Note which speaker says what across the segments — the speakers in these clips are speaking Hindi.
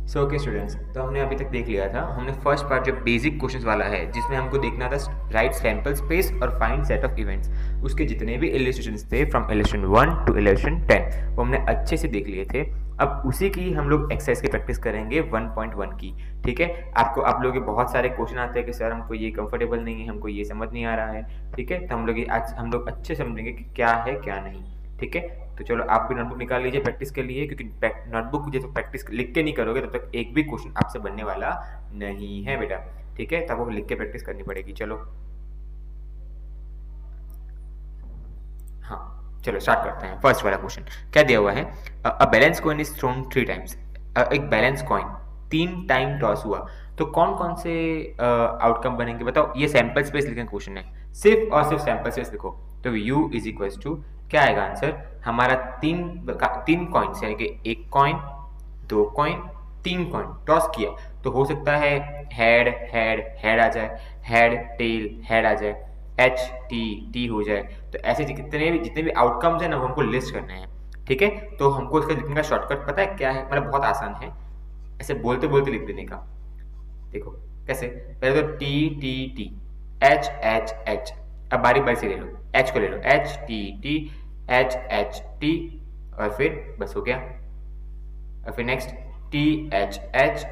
Speaker 1: सो ओके स्टूडेंट्स, तो हमने अभी तक देख लिया था। हमने फर्स्ट पार्ट जो बेसिक क्वेश्चंस वाला है, जिसमें हमको देखना था राइट सैंपल स्पेस और फाइंड सेट ऑफ इवेंट्स, उसके जितने भी इलस्ट्रेशंस थे फ्रॉम इलेक्शन 1 टू इलेक्शन 10 वो हमने अच्छे से देख लिए थे। अब उसी की हम लोग एक्सरसाइज की प्रैक्टिस करेंगे 1.1 की। ठीक है, आप लोगों के बहुत सारे क्वेश्चन आते हैं कि सर हमको ये कंफर्टेबल नहीं है, हमको ये समझ नहीं आ रहा है। ठीक है, तो आज हम लोग अच्छे समझेंगे कि क्या है क्या नहीं। ठीक है, तो चलो आप भी नोटबुक निकाल लीजिए प्रैक्टिस के लिए, क्योंकि नोटबुक जैसे प्रैक्टिस लिख के नहीं करोगे तब तक एक भी क्वेश्चन आपसे बनने वाला नहीं है बेटा। ठीक है, तो आपको लिख के प्रैक्टिस करनी पड़ेगी। चलो हाँ, चलो स्टार्ट करते हैं। फर्स्ट वाला क्वेश्चन क्या दिया हुआ है? A balance coin is throne 3 times. एक बैलेंस कॉइन 3 टाइम टॉस हुआ, तो कौन कौन से आउटकम बनेंगे बताओ। ये सैंपल स्पेस लिखने क्वेश्चन है, सिर्फ और सिर्फ सैंपल स्पेस लिखो। तो u इज इक्वल टू क्या आएगा आंसर हमारा? तीन कॉइन्स, यानी कि एक कॉइन, दो कॉइन, तीन कॉइन टॉस किया, तो हो सकता है हेड हेड हेड आ जाए, हेड टेल हेड आ जाए, एच टी टी हो जाए। तो ऐसे जितने भी आउटकम्स है ना, वो हमको लिस्ट करने हैं। ठीक है, तो हमको इसका लिखने का शॉर्टकट पता है क्या है? मतलब बहुत आसान है, ऐसे बोलते बोलते लिख देने का। देखो कैसे, पहले तो T T T, H H H. अब बारी बारी से ले लो, एच को ले लो, H T T, H H T, और फिर बस हो गया। और फिर next T H H,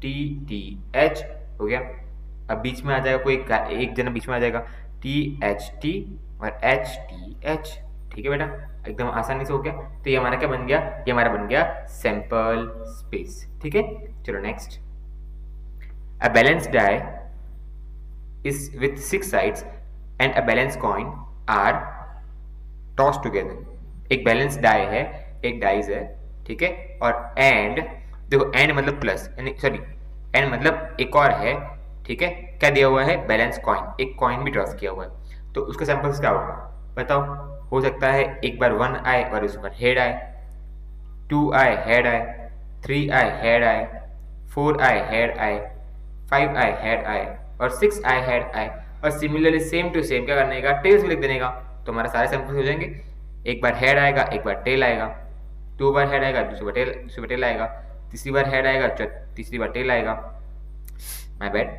Speaker 1: T T H, हो गया। अब बीच में आ जाएगा कोई एक जना बीच में आ जाएगा, टी एच टी और एच टी एच। ठीक है बेटा, एकदम आसानी से हो गया। तो ये हमारा क्या बन गया? ये हमारा बन गया सैंपल स्पेस। ठीक है, चलो next. A balanced die is with 6 sides and a balanced coin are tossed together. एक बैलेंस डाई है, एक डाइज है, ठीक है, और एंड देखो, एंड मतलब प्लस, यानी सॉरी, एंड मतलब एक और है। ठीक है, क्या दिया हुआ है? बैलेंस कॉइन, एक कॉइन भी टॉस किया हुआ है। तो उसका सैंपल्स क्या होगा बताओ? हो सकता है एक बार 1 आए और इस बार हेड आए, 2 आए हेड आए, 3 आए हेड आए, 4 आए हेड आए, 5 आए हेड आए, और 6 आए हेड आए। और सिमिलरली सेम टू सेम क्या करने का? टेल्स भी लिख देने का। तो हमारे सारे सैंपल्स हो जाएंगे। एक बार हेड आएगा, एक बार टेल आएगा, 2 बार हेड आएगा, दूसरी बार टेल आएगा, तीसरी बार हेड आएगा, तीसरी बार टेल आएगा। My bad,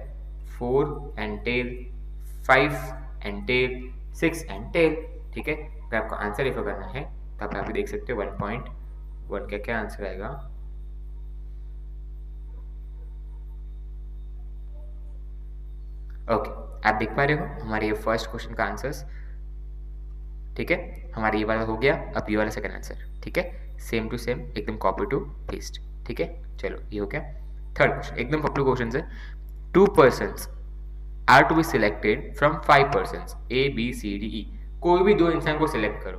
Speaker 1: 4 and tail, 5 and tail, 6 and tail. ठीक है, अगर आपको आंसर रेफर करना है तो आप यहाँ पे देख सकते हो 1.1 का क्या आंसर आएगा। ओके, आप देख पा रहे हो हमारे ये फर्स्ट क्वेश्चन का आंसर्स। ठीक है, हमारा ये वाला हो गया। अब ये वाला सेकंड आंसर। ठीक है, सेम टू सेम, एकदम कॉपी टू पेस्ट। ठीक है, चलो ये हो गया। थर्ड क्वेश्चन एकदम पॉपुलर क्वेश्चन है। 2 persons are to be selected from 5 persons A B C D E. कोई भी 2 इंसान को सिलेक्ट करो।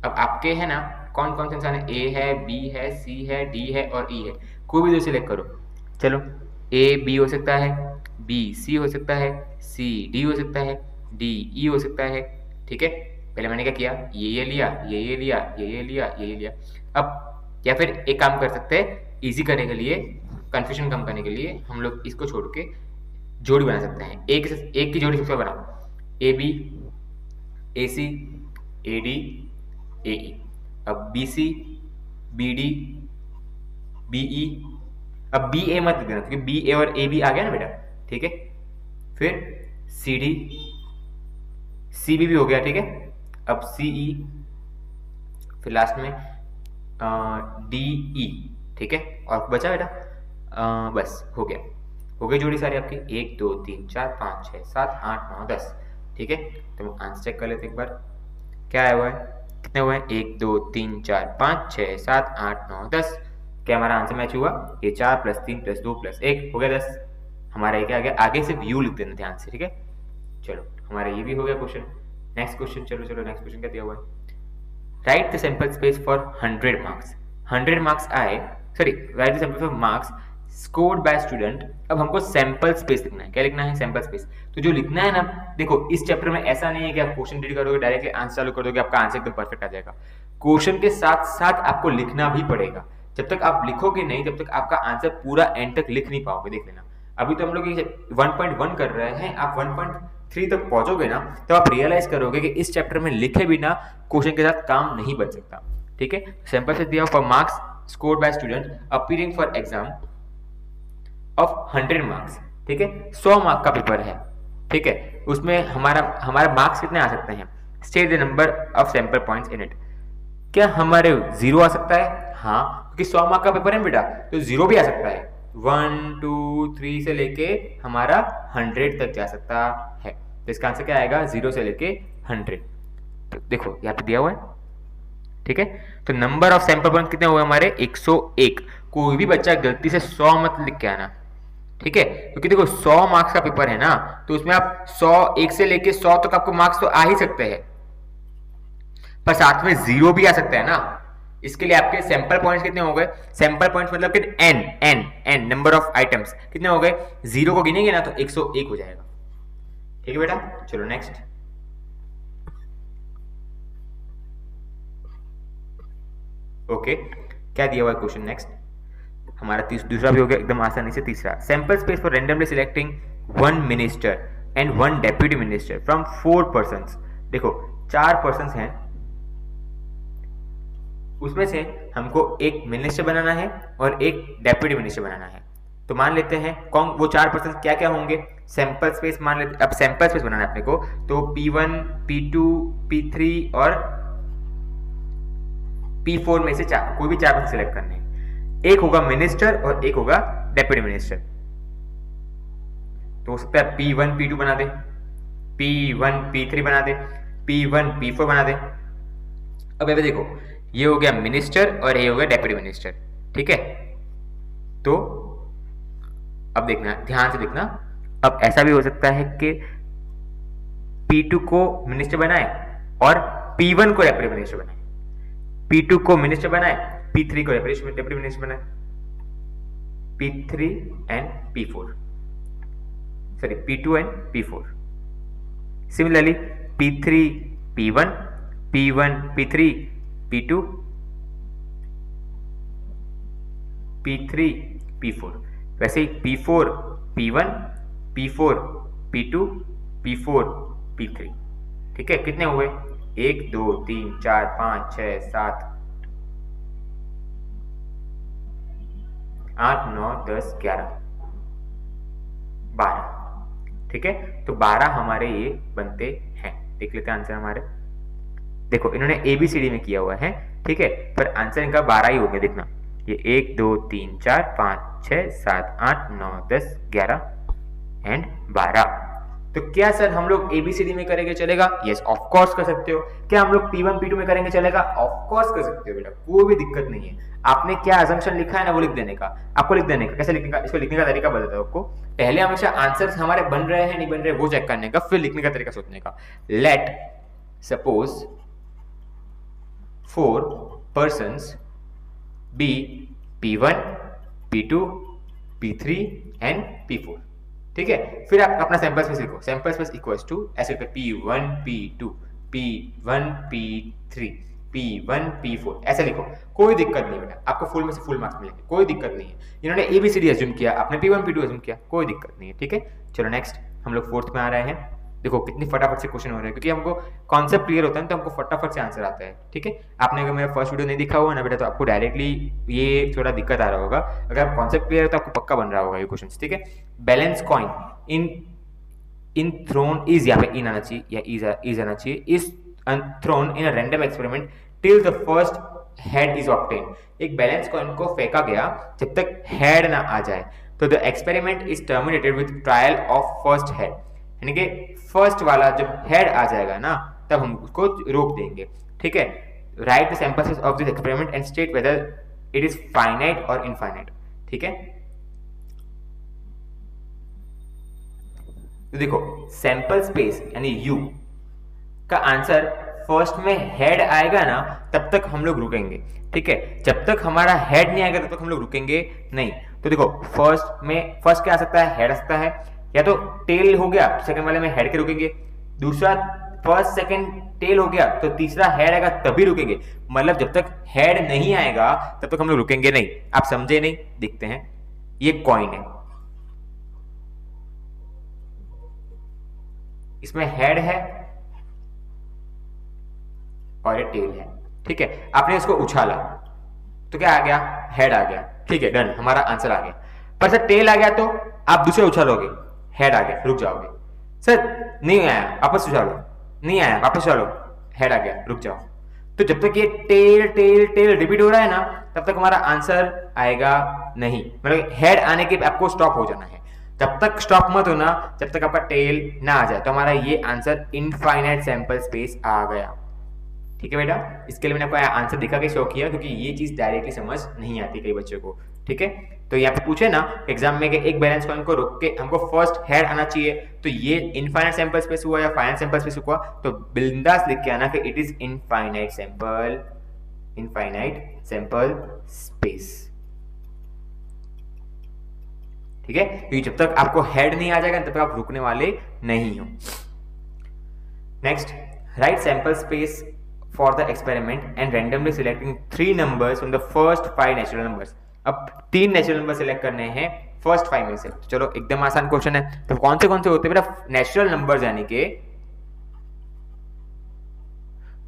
Speaker 1: अब आपके है ना, कौन कौन से इंसान है? ए है, बी है, सी है, डी है और ई है। कोई भी 2 सिलेक्ट करो। चलो, ए बी हो सकता है, बी सी हो सकता है, सी डी हो सकता है, डी ई हो सकता है। ठीक है, पहले मैंने क्या किया? ये लिया, ये लिया, ये लिया, ये लिया। अब या फिर एक काम कर सकते हैं, इजी करने के लिए, कंफ्यूजन कम करने के लिए, हम लोग इसको छोड़ के जोड़ी बना सकते हैं। एक की जोड़ी सबसे बनाओ, A B, A C, A D, A E. अब B C, B D, B E. अब बी ए मत देना, क्योंकि बी ए और ए बी आ गया ना बेटा। ठीक है, फिर सी डी, सी बी भी हो गया। ठीक है, अब सी ई, फिर लास्ट में डी ई। ठीक है, और बचा बेटा बस हो गया। हो गई जोड़ी सारी आपकी, 1 2 3 4 5 6 7 8 9 10। ठीक है, तो आंसर चेक कर लेते एक बार, क्या आया हुआ है? कितने हुए हैं? 1 2 3 4 5 6 7 8 9 10। क्या हमारा आंसर मैच हुआ? ये 4 + 3 + 2 + 1 हो गया 10। हमारा ये क्या आ गया? आगे सिर्फ यू लिख देना ध्यान से। ठीक है, चलो हमारा ये भी हो गया क्वेश्चन। नेक्स्ट क्वेश्चन, चलो नेक्स्ट क्वेश्चन क्या दिया हुआ है? Write the sample space for 100 marks. 100 marks आए, sorry, write the sample for marks scored by student. अब हमको सैंपल स्पेस लिखना है। क्या लिखना है? Sample space. तो जो लिखना है ना, देखो इस चैप्टर में ऐसा नहीं है कि आप क्वेश्चन रीड करोगे, डायरेक्टली आंसर चालू कर दोगे, आपका आंसर एकदम परफेक्ट आ जाएगा। क्वेश्चन के साथ साथ आपको लिखना भी पड़ेगा। जब तक आप लिखोगे नहीं, तब तक आपका आंसर पूरा एंड तक लिख नहीं पाओगे। देख लेना, अभी तो हम लोग 1.1 कर रहे हैं, आप 1.3 तक पहुंचोगे ना, तो आप रियलाइज करोगे कि इस चैप्टर में लिखे बिना क्वेश्चन के साथ काम नहीं बन सकता। ठीक है, सैंपल से दिया for marks scored by student appearing for exam of 100 marks, ठीक है, 100 मार्क का पेपर है, ठीक है, उसमें हमारा हमारा मार्क्स कितने आ सकते हैं, state the number of sample points in it. क्या हमारे 0 आ सकता है? हाँ, क्योंकि 100 मार्क का पेपर है बेटा, तो 0 भी आ सकता है। 1 2 3 से लेके हमारा 100 तक जा सकता है, तो इसका आंसर क्या आएगा, 0 से लेके 100। तो देखो यहाँ पे दिया हुआ है, ठीक है। तो नंबर ऑफ सैंपल पॉइंट कितने हुए हमारे, 101। कोई भी बच्चा गलती से 100 मत लिख के आना, ठीक है, क्योंकि देखो 100 मार्क्स का पेपर है ना, तो उसमें आप 100 1 से लेके 100 तक आपको मार्क्स तो आ ही सकते हैं, पर साथ में 0 भी आ सकता है ना। इसके लिए आपके सैंपल पॉइंट्स कितने हो गए, सैंपल पॉइंट्स मतलब कि N N N number of items कितने हो गए, 0 को गिनेंगे ना तो 101 हो जाएगा, ठीक है बेटा। चलो नेक्स्ट, ओके, क्या दिया हुआ है क्वेश्चन नेक्स्ट हमारा, दूसरा भी हो गया एकदम आसानी से। तीसरा, sample space for randomly selecting 1 minister and 1 deputy minister from 4 persons. देखो 4 पर्सन्स हैं, उसमें से हमको एक मिनिस्टर बनाना है और एक डेप्यूटी मिनिस्टर बनाना है। तो मान लेते हैं कौन वो 4 पर्सन क्या क्या होंगे, सैंपल स्पेस मान लेते, अब सैंपल स्पेस बनाना है अपने को, तो P1 P2 P3 और P4 में से कोई भी 4 पर्सन सिलेक्ट करने हैं। एक होगा मिनिस्टर और एक होगा डेप्यूटी मिनिस्टर। तो हो सकता है P1 P2 बना दे, P1 P3 बना दे, P1 P4 बना दे। अब ये देखो, ये हो गया मिनिस्टर और ये हो गया डेप्यूटी मिनिस्टर, ठीक है। तो अब देखना, ध्यान से देखना, अब ऐसा भी हो सकता है कि P2 को मिनिस्टर बनाए और P1 को डेप्यूटी मिनिस्टर बनाए, P2 को मिनिस्टर बनाए, P3 को डेप्यूटी मिनिस्टर बनाए, P3 and P4, sorry P2 and P4। Similarly P3 P1, P1 P3, P2 P3 P4, वैसे ही P4 P1, P4 P2, P4 P3, ठीक है। कितने हुए, 1 2 3 4 5 6 7 8 9 10 11 12, ठीक है। तो 12 हमारे ये बनते हैं। देख लेते हैं आंसर हमारे, देखो इन्होंने ABCD में किया हुआ है, ठीक है, पर आंसर इनका 12 ही हो गया। देखना ये 1 2 3 4 5 6 7 8 9 10 11 एंड 12। तो क्या सर हम लोग ABCD में करेंगे चलेगा? यस ऑफ कोर्स कर सकते हो। क्या हम लोग P1 P2 में करेंगे चलेगा? ऑफ कोर्स कर सकते हो बेटा, कोई भी दिक्कत नहीं है। आपने क्या अजम्पशन लिखा है ना वो लिख देने का, आपको लिख देने का। कैसे लिखने का, इसको लिखने का तरीका बताता हूं आपको। पहले हमेशा आंसर्स हमारे बन रहे हैं नहीं बन रहे वो चेक करने का, फिर लिखने का तरीका सोचने का। Let suppose 4 persons be P1 P2 P3 and P4, ठीक है। फिर आप अपना सैंपल स्पेस लिखो, सैंपल स्पेस इक्वल्स टू ऐसे P1 P2 P1 P3 P1 P4 ऐसे लिखो, कोई दिक्कत नहीं बेटा, आपको फुल में से फुल मार्क्स मिलेंगे, कोई दिक्कत नहीं है। इन्होंने ABCD अज्यूम किया, आपने P1 P2 अज्यूम किया, कोई दिक्कत नहीं है, ठीक है। चलो नेक्स्ट, हम लोग 4th में आ रहे हैं। देखो कितनी फटाफट से क्वेश्चन हो रहे हैं, क्योंकि हमको कॉन्सेप्ट क्लियर होता है तो हमको फटाफट से आंसर आता है, ठीक है। आपने अगर मेरा फर्स्ट वीडियो नहीं देखा हुआ ना बेटा, तो आपको डायरेक्टली ये थोड़ा दिक्कत आ रहा होगा। अगर आप कॉन्सेप्ट क्लियर है तो आपको पक्का बन रहा होगा ये क्वेश्चन, ठीक है। Balance coin in thrown is, यहाँ पे इन आना चाहिए या इज आना चाहिए, is thrown in a random experiment till the first head is obtain. एक बैलेंस कॉइन को फेंका गया जब तक हेड ना आ जाए, तो the experiment is terminated with trial of first head, यानी कि फर्स्ट वाला जब हेड आ जाएगा ना तब हम उसको रोक देंगे, ठीक है। Write the samples of this experiment and state whether it is finite और इनफाइनाइट, ठीक है। तो देखो सैंपल स्पेस यानी U का आंसर फर्स्ट में हेड आएगा ना तब तक हम लोग रुकेंगे, ठीक है। जब तक हमारा हेड नहीं आएगा तब तक हम लोग रुकेंगे नहीं। तो देखो फर्स्ट क्या आ सकता है, हेड आ सकता है, या तो टेल हो गया, सेकंड वाले में हेड के रुकेंगे, दूसरा फर्स्ट सेकंड टेल हो गया तो तीसरा हेड आएगा तभी रुकेंगे। मतलब जब तक हेड नहीं आएगा तब तक हम लोग रुकेंगे नहीं। आप समझे नहीं? देखते हैं, ये कॉइन है, इसमें हेड है और ये टेल है, ठीक है। आपने इसको उछाला तो क्या आ गया, हेड आ गया, ठीक है, डन, हमारा आंसर आ गया। पर सर टेल आ गया तो आप दूसरे उछालोगे, हेड आ गया रुक जाओगे, सर नहीं आया वापस उछालो, नहीं आया वापस उछालो, हेड आ गया रुक जाओ। तो जब तक ये टेल टेल टेल रिपीट हो रहा है ना तब तक हमारा आंसर आएगा नहीं, मतलब हेड आने के आपको स्टॉप हो जाना है। जब तक स्टॉप मत होना जब तक आपका टेल ना आ जाए, तो हमारा ये आंसर इनफाइनाइट सैंपल स्पेस आ गया। ठीक है बेटा, इसके लिए मैंने आपको आंसर दिखा के शो किया क्योंकि ये चीज डायरेक्टली समझ नहीं आती कई बच्चों को। ठीक है, तो यहाँ पे पूछे ना एग्जाम में कि एक बैलेंस कॉइन को रोक के हमको फर्स्ट हेड आना चाहिए, तो ये इनफाइनाइट सैंपल स्पेस हुआ या फाइनाइट सैंपल स्पेस हुआ, तो बिंदास लिख के आना कि it is infinite sample space. ठीक है, क्योंकि जब तक आपको हेड नहीं आ जाएगा तब तक आप रुकने वाले नहीं हो। Next, right sample space for the experiment and randomly selecting 3 numbers from the first 5 natural numbers। अब 3 नेचुरल नंबर सेलेक्ट करने हैं फर्स्ट 5 में से। तो चलो एकदम आसान क्वेश्चन है, तो कौन से होते हैं बेटा नेचुरल नंबर्स, यानी कि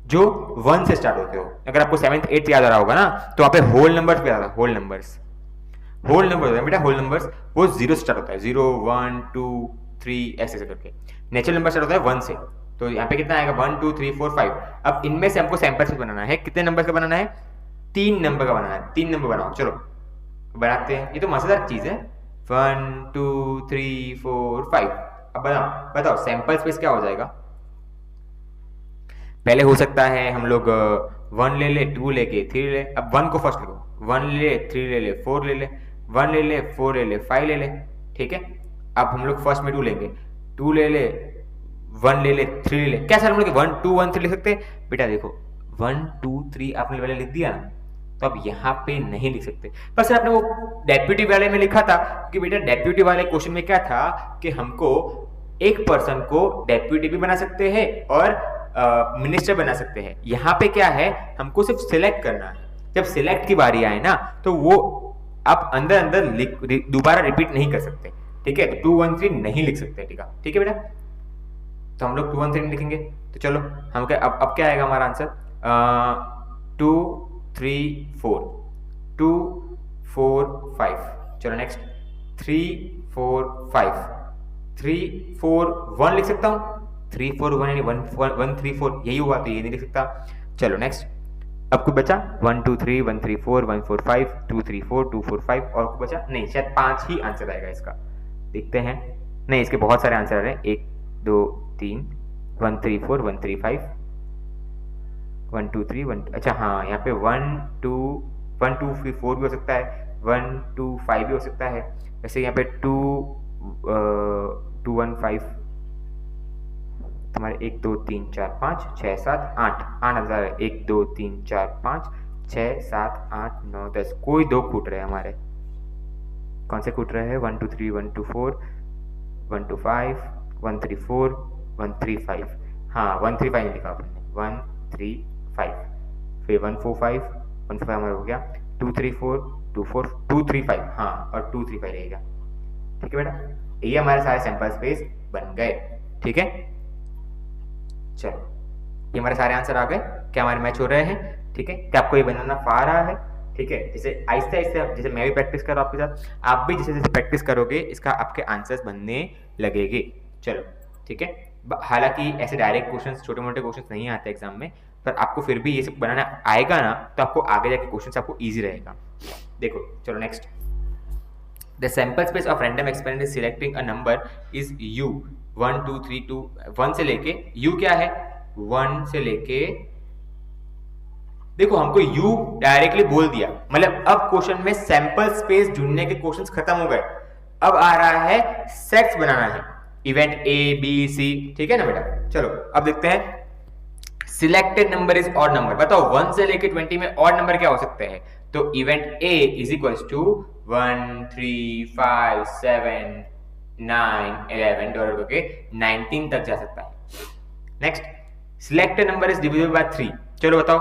Speaker 1: जो 1 से स्टार्ट होते हो। अगर आपको 7th 8th याद आ रहा होगा ना तो वहां पे होल नंबर्स पे आ रहा, होल नंबर्स होते हैं बेटा, होल नंबर्स वो 0 से स्टार्ट होता है, 0 1 2 3 ऐसे करके। नेचुरल नंबर स्टार्ट होता है 1 से, तो यहाँ पे कितना आएगा 1 2 3 4 5। अब इनमें से हमको सैंपल स्पेस बनाना है, कितने नंबर का बनाना है 3 नंबर का बनाना है। 3 नंबर बनाओ, चलो बनाते हैं, ये तो मजेदार चीज है। 1 2 3 4 5। अब बताओ सैंपल स्पेस क्या हो जाएगा। पहले हो सकता है हम लोग 1 ले ले 2 लेके 3 ले, अब 1 को फर्स्ट लो, 1 ले 3 ले ले 4 ले ले, 1 ले ले 4 ले ले 5 ले ले। ठीक है, अब हम लोग फर्स्ट में 2 लेंगे, 2 ले ले 1 ले ले 3 ले ले। क्या सर हम लोग 1 2 1 3 लिख सकते हैं? बेटा देखो 1 2 3 आपने पहले लिख दिया ना, तो अब यहाँ पे नहीं लिख सकते। पर सर आपने वो डेप्यूटी वाले में लिखा था कि बेटा डेप्यूटी वाले क्वेश्चन में क्या था कि हमको एक पर्सन को डेप्यूटी भी बना सकते हैं और मिनिस्टर बना सकते हैं। यहाँ पे क्या है, हमको सिर्फ सिलेक्ट करना है। जब सिलेक्ट की बारी आए ना तो वो आप अंदर अंदर दोबारा रिपीट नहीं कर सकते। ठीक है, तो 2 1 3 नहीं लिख सकते। ठीक है बेटा, तो हम लोग 2 1 3 लिखेंगे। तो चलो हम क्या अब क्या आएगा हमारा आंसर 2 3 4 2 4 5। चलो नेक्स्ट 3 4 5 3 4 1 लिख सकता हूँ, 3 4 1 यानी 1 3 4 यही हुआ, तो ये नहीं लिख सकता। चलो नेक्स्ट, अब कुछ बचा 1 2 3 1 3 4 1 4 5 2 3 4 2 4 5 और कुछ बचा नहीं, शायद 5 ही आंसर आएगा इसका। देखते हैं, नहीं इसके बहुत सारे आंसर आ रहे हैं, 1 2 3 1 3 4 1 3 5 1 2 3 1। अच्छा हाँ, यहाँ पे 1 2 4 भी हो सकता है, 1 2 5 भी हो सकता है। वैसे यहाँ पे 2 1 5 तुम्हारे 1 2 3 4 5 6 7 8 8 1 2 3 4 5 6 7 8 9 10 कोई 2 कूट रहे हैं हमारे। कौन से कूट रहे हैं? 1 2 3 1 2 4 1 2 5 1 3 4 1 3 5। हाँ 1 3 5 नहीं लिखा आपने, 1 3 5 फिर 1 4 5 1 4 5 हमारा हो गया, 2 3 4 2 4 2 3 5 हाँ, और 2 3 5 रहेगा। ठीक है बेटा, ये हमारे सारे सैंपल स्पेस बन गए। ठीक है, चलो ये हमारे सारे आंसर आ गए। क्या हमारे मैच हो रहे हैं? ठीक है, क्या आपको ये बनाना आ रहा है? ठीक है, जैसे आहिस्ते आहिस्ते जैसे मैं भी प्रैक्टिस कर रहा हूँ आपके साथ, आप भी जैसे जैसे प्रैक्टिस करोगे इसका आपके आंसर्स बनने लगेंगे। चलो ठीक है, हालांकि ऐसे डायरेक्ट क्वेश्चंस छोटे मोटे क्वेश्चंस नहीं आते एग्जाम में, पर आपको फिर भी ये सब बनाना आएगा ना तो आपको आगे जाके क्वेश्चंस आपको ईजी रहेगा। देखो चलो next, the sample space of random experiment is selecting a number is u 1 2 3 2 1 से लेके u क्या है 1 से लेके, देखो हमको u डायरेक्टली बोल दिया, मतलब अब क्वेश्चन में सैंपल स्पेस ढूंढने के क्वेश्चंस खत्म हो गए। अब आ रहा है सेट्स बनाना है, इवेंट a b c। ठीक है ना बेटा, चलो अब देखते हैं selected number is odd number. बताओ 1 से लेके 20 में ऑड नंबर क्या हो सकते हैं? तो event a is equals to 1 3 5 7 9 11 dot करके 19 तक जा सकता है। Next, selected number is divisible by 3। चलो बताओ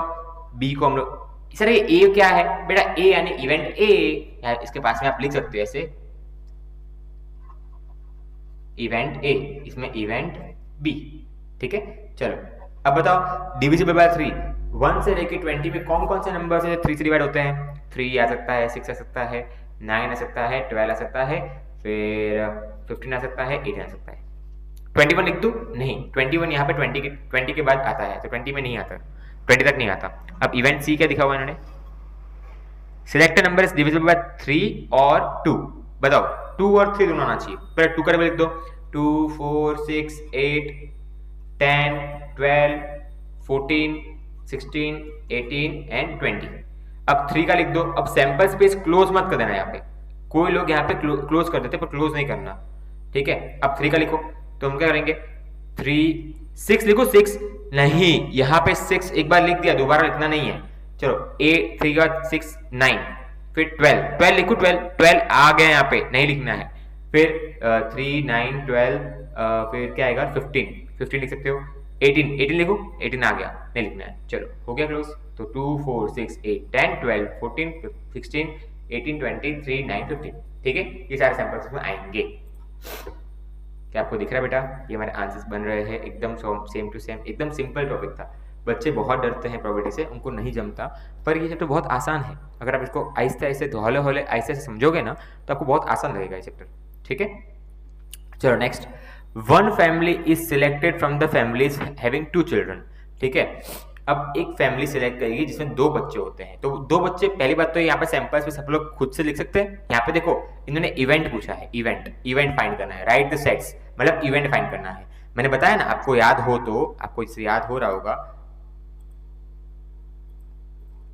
Speaker 1: b को हम लोग, सर ये a क्या है बेटा? a यानी इवेंट a, इसके पास में आप लिख सकते हो ऐसे इवेंट a, इसमें इवेंट b। ठीक है, चलो अब बताओ डिविजिबल बाय 3। 1 से लेके 20 में कौन कौन से नंबर से 3 से डिवाइड होते हैं? 3 आ सकता है, 6 आ सकता है, 9 आ सकता है, 12 आ सकता है, फिर 15 आ सकता है, 18 आ सकता है। 21 लिख दूं? नहीं, 21 यहाँ पे 20 के बाद आता है, तो 20 में नहीं आता, 20 तक नहीं आता। अब इवेंट सी क्या दिखा हुआ है इन्होंने? Select number is divisible by 3 और 2। बताओ 2 और 3 दोनों आना चाहिए। पहले 2 का टेबल लिख दो। 2 4 6 8 10 12 14 16 18 एंड 20। अब 3 का लिख दो। अब सैंपल स्पेस क्लोज मत कर देना यहाँ पे, कोई लोग यहाँ पे क्लोज कर देते पर क्लोज नहीं करना, ठीक है। अब 3 का लिखो, तो हम क्या करेंगे? 3 6 लिखो। 6 नहीं, यहाँ पे 6 एक बार लिख दिया, दोबारा लिखना नहीं है। चलो 8 3 के बाद 6 9, फिर 12 लिखो। 12 आ गया यहाँ पे, नहीं लिखना है। फिर 3 9 12 फिर क्या आएगा? 15 लिख सकते हो। 18 लिखो। 18 आ गया, नहीं लिखना है। चलो हो गया क्लोज। तो 2 4 6 8 10 12 14 16 18 20 3 9 15, ठीक है। ये सारे सैंपल्स में आएंगे। क्या आपको दिख रहा है बेटा? ये हमारे आंसर्स बन रहे हैं एकदम सेम टू सेम। एकदम सिंपल टॉपिक था। बच्चे बहुत डरते हैं प्रोबेबिलिटी से, उनको नहीं जमता, पर ये चैप्टर बहुत आसान है। अगर आप इसको आहिस्ते आहिस्ते हौले हौले आहिस्ते से समझोगे ना, तो आपको बहुत आसान लगेगा ये चैप्टर, ठीक है। चलो next, one family is selected from the families having 2 children, ठीक है। अब एक फैमिली सिलेक्ट करेगी जिसमें 2 बच्चे होते हैं, तो 2 बच्चे, पहली बात तो यहाँ पे सैंपल्स में सब लोग खुद से लिख सकते हैं। यहाँ पे देखो इन्होंने इवेंट पूछा है, इवेंट फाइंड करना है, राइट द सेट्स, मतलब इवेंट फाइंड करना है। मैंने बताया ना, आपको याद हो तो, आपको इससे याद हो रहा होगा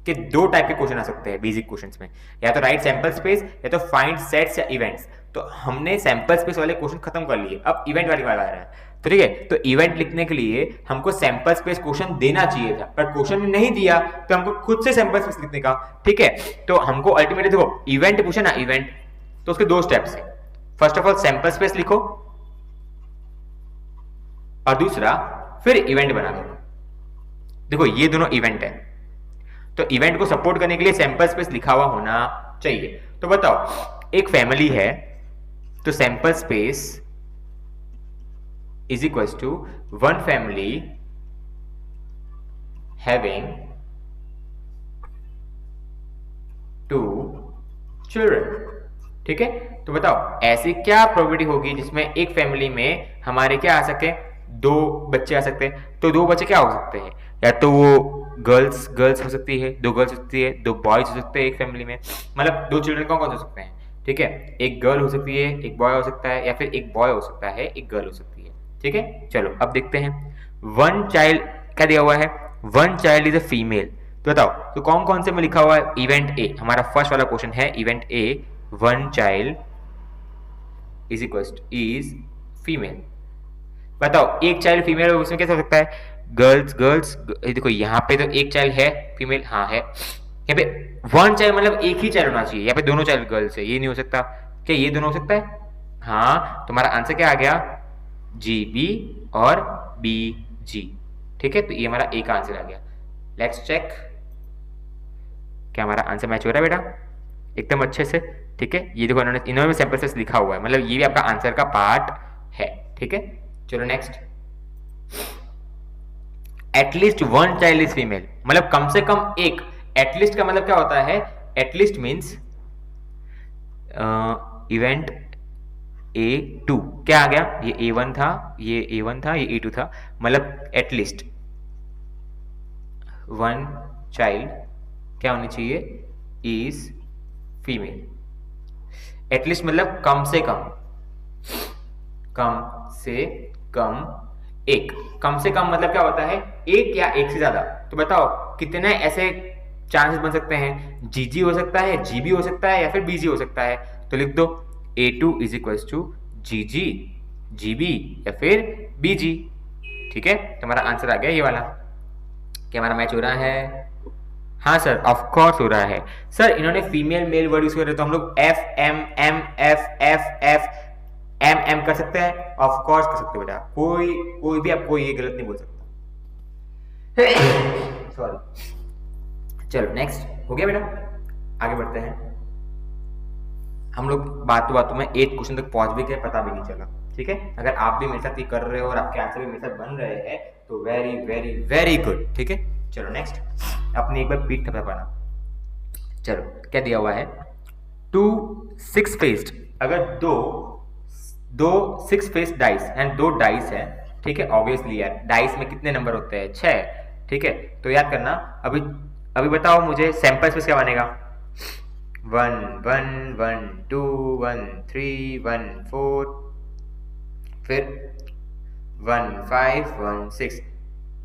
Speaker 1: कि 2 टाइप के क्वेश्चन आ सकते हैं बेसिक क्वेश्चंस में, या तो राइट सैंपल स्पेस या तो फाइंड सेट्स या इवेंट्स। तो हमने सैंपल स्पेस वाले क्वेश्चन खत्म कर लिए, अब इवेंट वाली बात आ रहा है। तो ठीक है, तो इवेंट लिखने के लिए हमको सैंपल स्पेस क्वेश्चन देना चाहिए था, पर क्वेश्चन नहीं दिया, तो हमको खुद से सैंपल स्पेस लिखने का, ठीक है। तो हमको अल्टीमेटली देखो इवेंट पूछा ना, इवेंट, तो उसके 2 स्टेप्स है। First of all sample space लिखो, और दूसरा फिर इवेंट बना दो। देखो ये दोनों इवेंट है, तो इवेंट को सपोर्ट करने के लिए सैंपल स्पेस लिखा हुआ होना चाहिए। तो बताओ एक फैमिली है, तो sample space is equal to one family having 2 children, ठीक है। तो बताओ ऐसी क्या प्रोबेबिलिटी होगी जिसमें एक फैमिली में हमारे क्या आ सके? 2 बच्चे आ सकते हैं। तो 2 बच्चे क्या हो सकते हैं? या तो वो गर्ल्स हो सकती है, 2 गर्ल्स हो सकती है, 2 बॉयज हो सकते हैं एक फैमिली में, मतलब 2 चिल्ड्रन कौन कौन हो सकते हैं, ठीक है। एक गर्ल हो सकती है, एक बॉय हो सकता है, या फिर एक बॉय हो सकता है, एक गर्ल हो सकती है, ठीक है। चलो अब देखते हैं। वन चाइल्ड क्या दिया हुआ है? One child is a female. तो बताओ तो कौन कौन से में लिखा हुआ है? इवेंट ए, हमारा फर्स्ट वाला क्वेश्चन है event A, one child is female. बताओ एक चाइल्ड फीमेल है, उसमें कैसे हो सकता है? गर्ल्स, देखो यहाँ पे तो एक चाइल्ड है फीमेल, हाँ है। यहाँ पे वन चाइल्ड मतलब एक ही चाइल्ड होना चाहिए, यहाँ पे दोनों चाइल्ड गर्ल्स है, ये नहीं हो सकता। क्या ये दोनों हो सकता है? हाँ, तुम्हारा आंसर क्या आ गया? जी बी और बी जी, ठीक है। तो ये हमारा ए का आंसर आ गया। लेट्स चेक, क्या हमारा आंसर मैच हो रहा है बेटा? एकदम अच्छे से, ठीक है। ये देखो इन्होंने सैंपल स्पेस लिखा हुआ है, मतलब ये भी आपका आंसर का पार्ट है, ठीक है। चलो next, at least one child is female, मतलब कम से कम एक। एटलीस्ट का मतलब क्या होता है? एटलीस्ट मीन्स इवेंट A2 क्या आ गया? ये A1 था, ये A2 था, मतलब एटलीस्ट वन चाइल्ड क्या होनी चाहिए? Is female. एटलीस्ट मतलब कम से कम एक। कम से कम मतलब क्या होता है? एक या एक से ज्यादा। तो बताओ कितने ऐसे चांसेस बन सकते हैं? जीजी हो सकता है, जीबी हो सकता है, या फिर बीजी हो सकता है। तो लिख दो A2 इज इक्वल टू जीजी, जीबी या फिर बीजी, ठीक है। तुम्हारा आंसर आ गया ये वाला। क्या हमारा मैच हो रहा है? हाँ सर, ऑफ कोर्स हो रहा है सर। इन्होंने फीमेल मेल वर्ड यूज करे, तो हम लोग F M M F F F M M कर सकते हैं, ऑफ कोर्स कर सकते हैं बेटा। कोई भी आपको ये गलत नहीं बोल सकता। सॉरी। चलो नेक्स्ट, हो गया बेटा, आगे बढ़ते हैं। हम लोग बातों में 8 क्वेश्चन तक पहुंच भी गए, पता भी नहीं चला, ठीक है। अगर आप भी मेरे साथ ये कर रहे हो और आपके आंसर भी मेरे साथ बन रहे हैं, तो वेरी वेरी वेरी गुड, ठीक है। चलो नेक्स्ट, अपनी एक बार पीठ थपथपाना। चलो क्या दिया हुआ है? टू सिक्स फेस्ड, अगर दो दो सिक्स फेस्ड डाइस एंड दो डाइस है, ठीक है, ऑब्वियसली यार डाइस में कितने नंबर होते हैं, 6, ठीक है। तो याद करना, अभी अभी बताओ मुझे सैंपल स्पेस क्या बनेगा, 1 1 1 2 1 3 1 4, फिर 1 5 1 6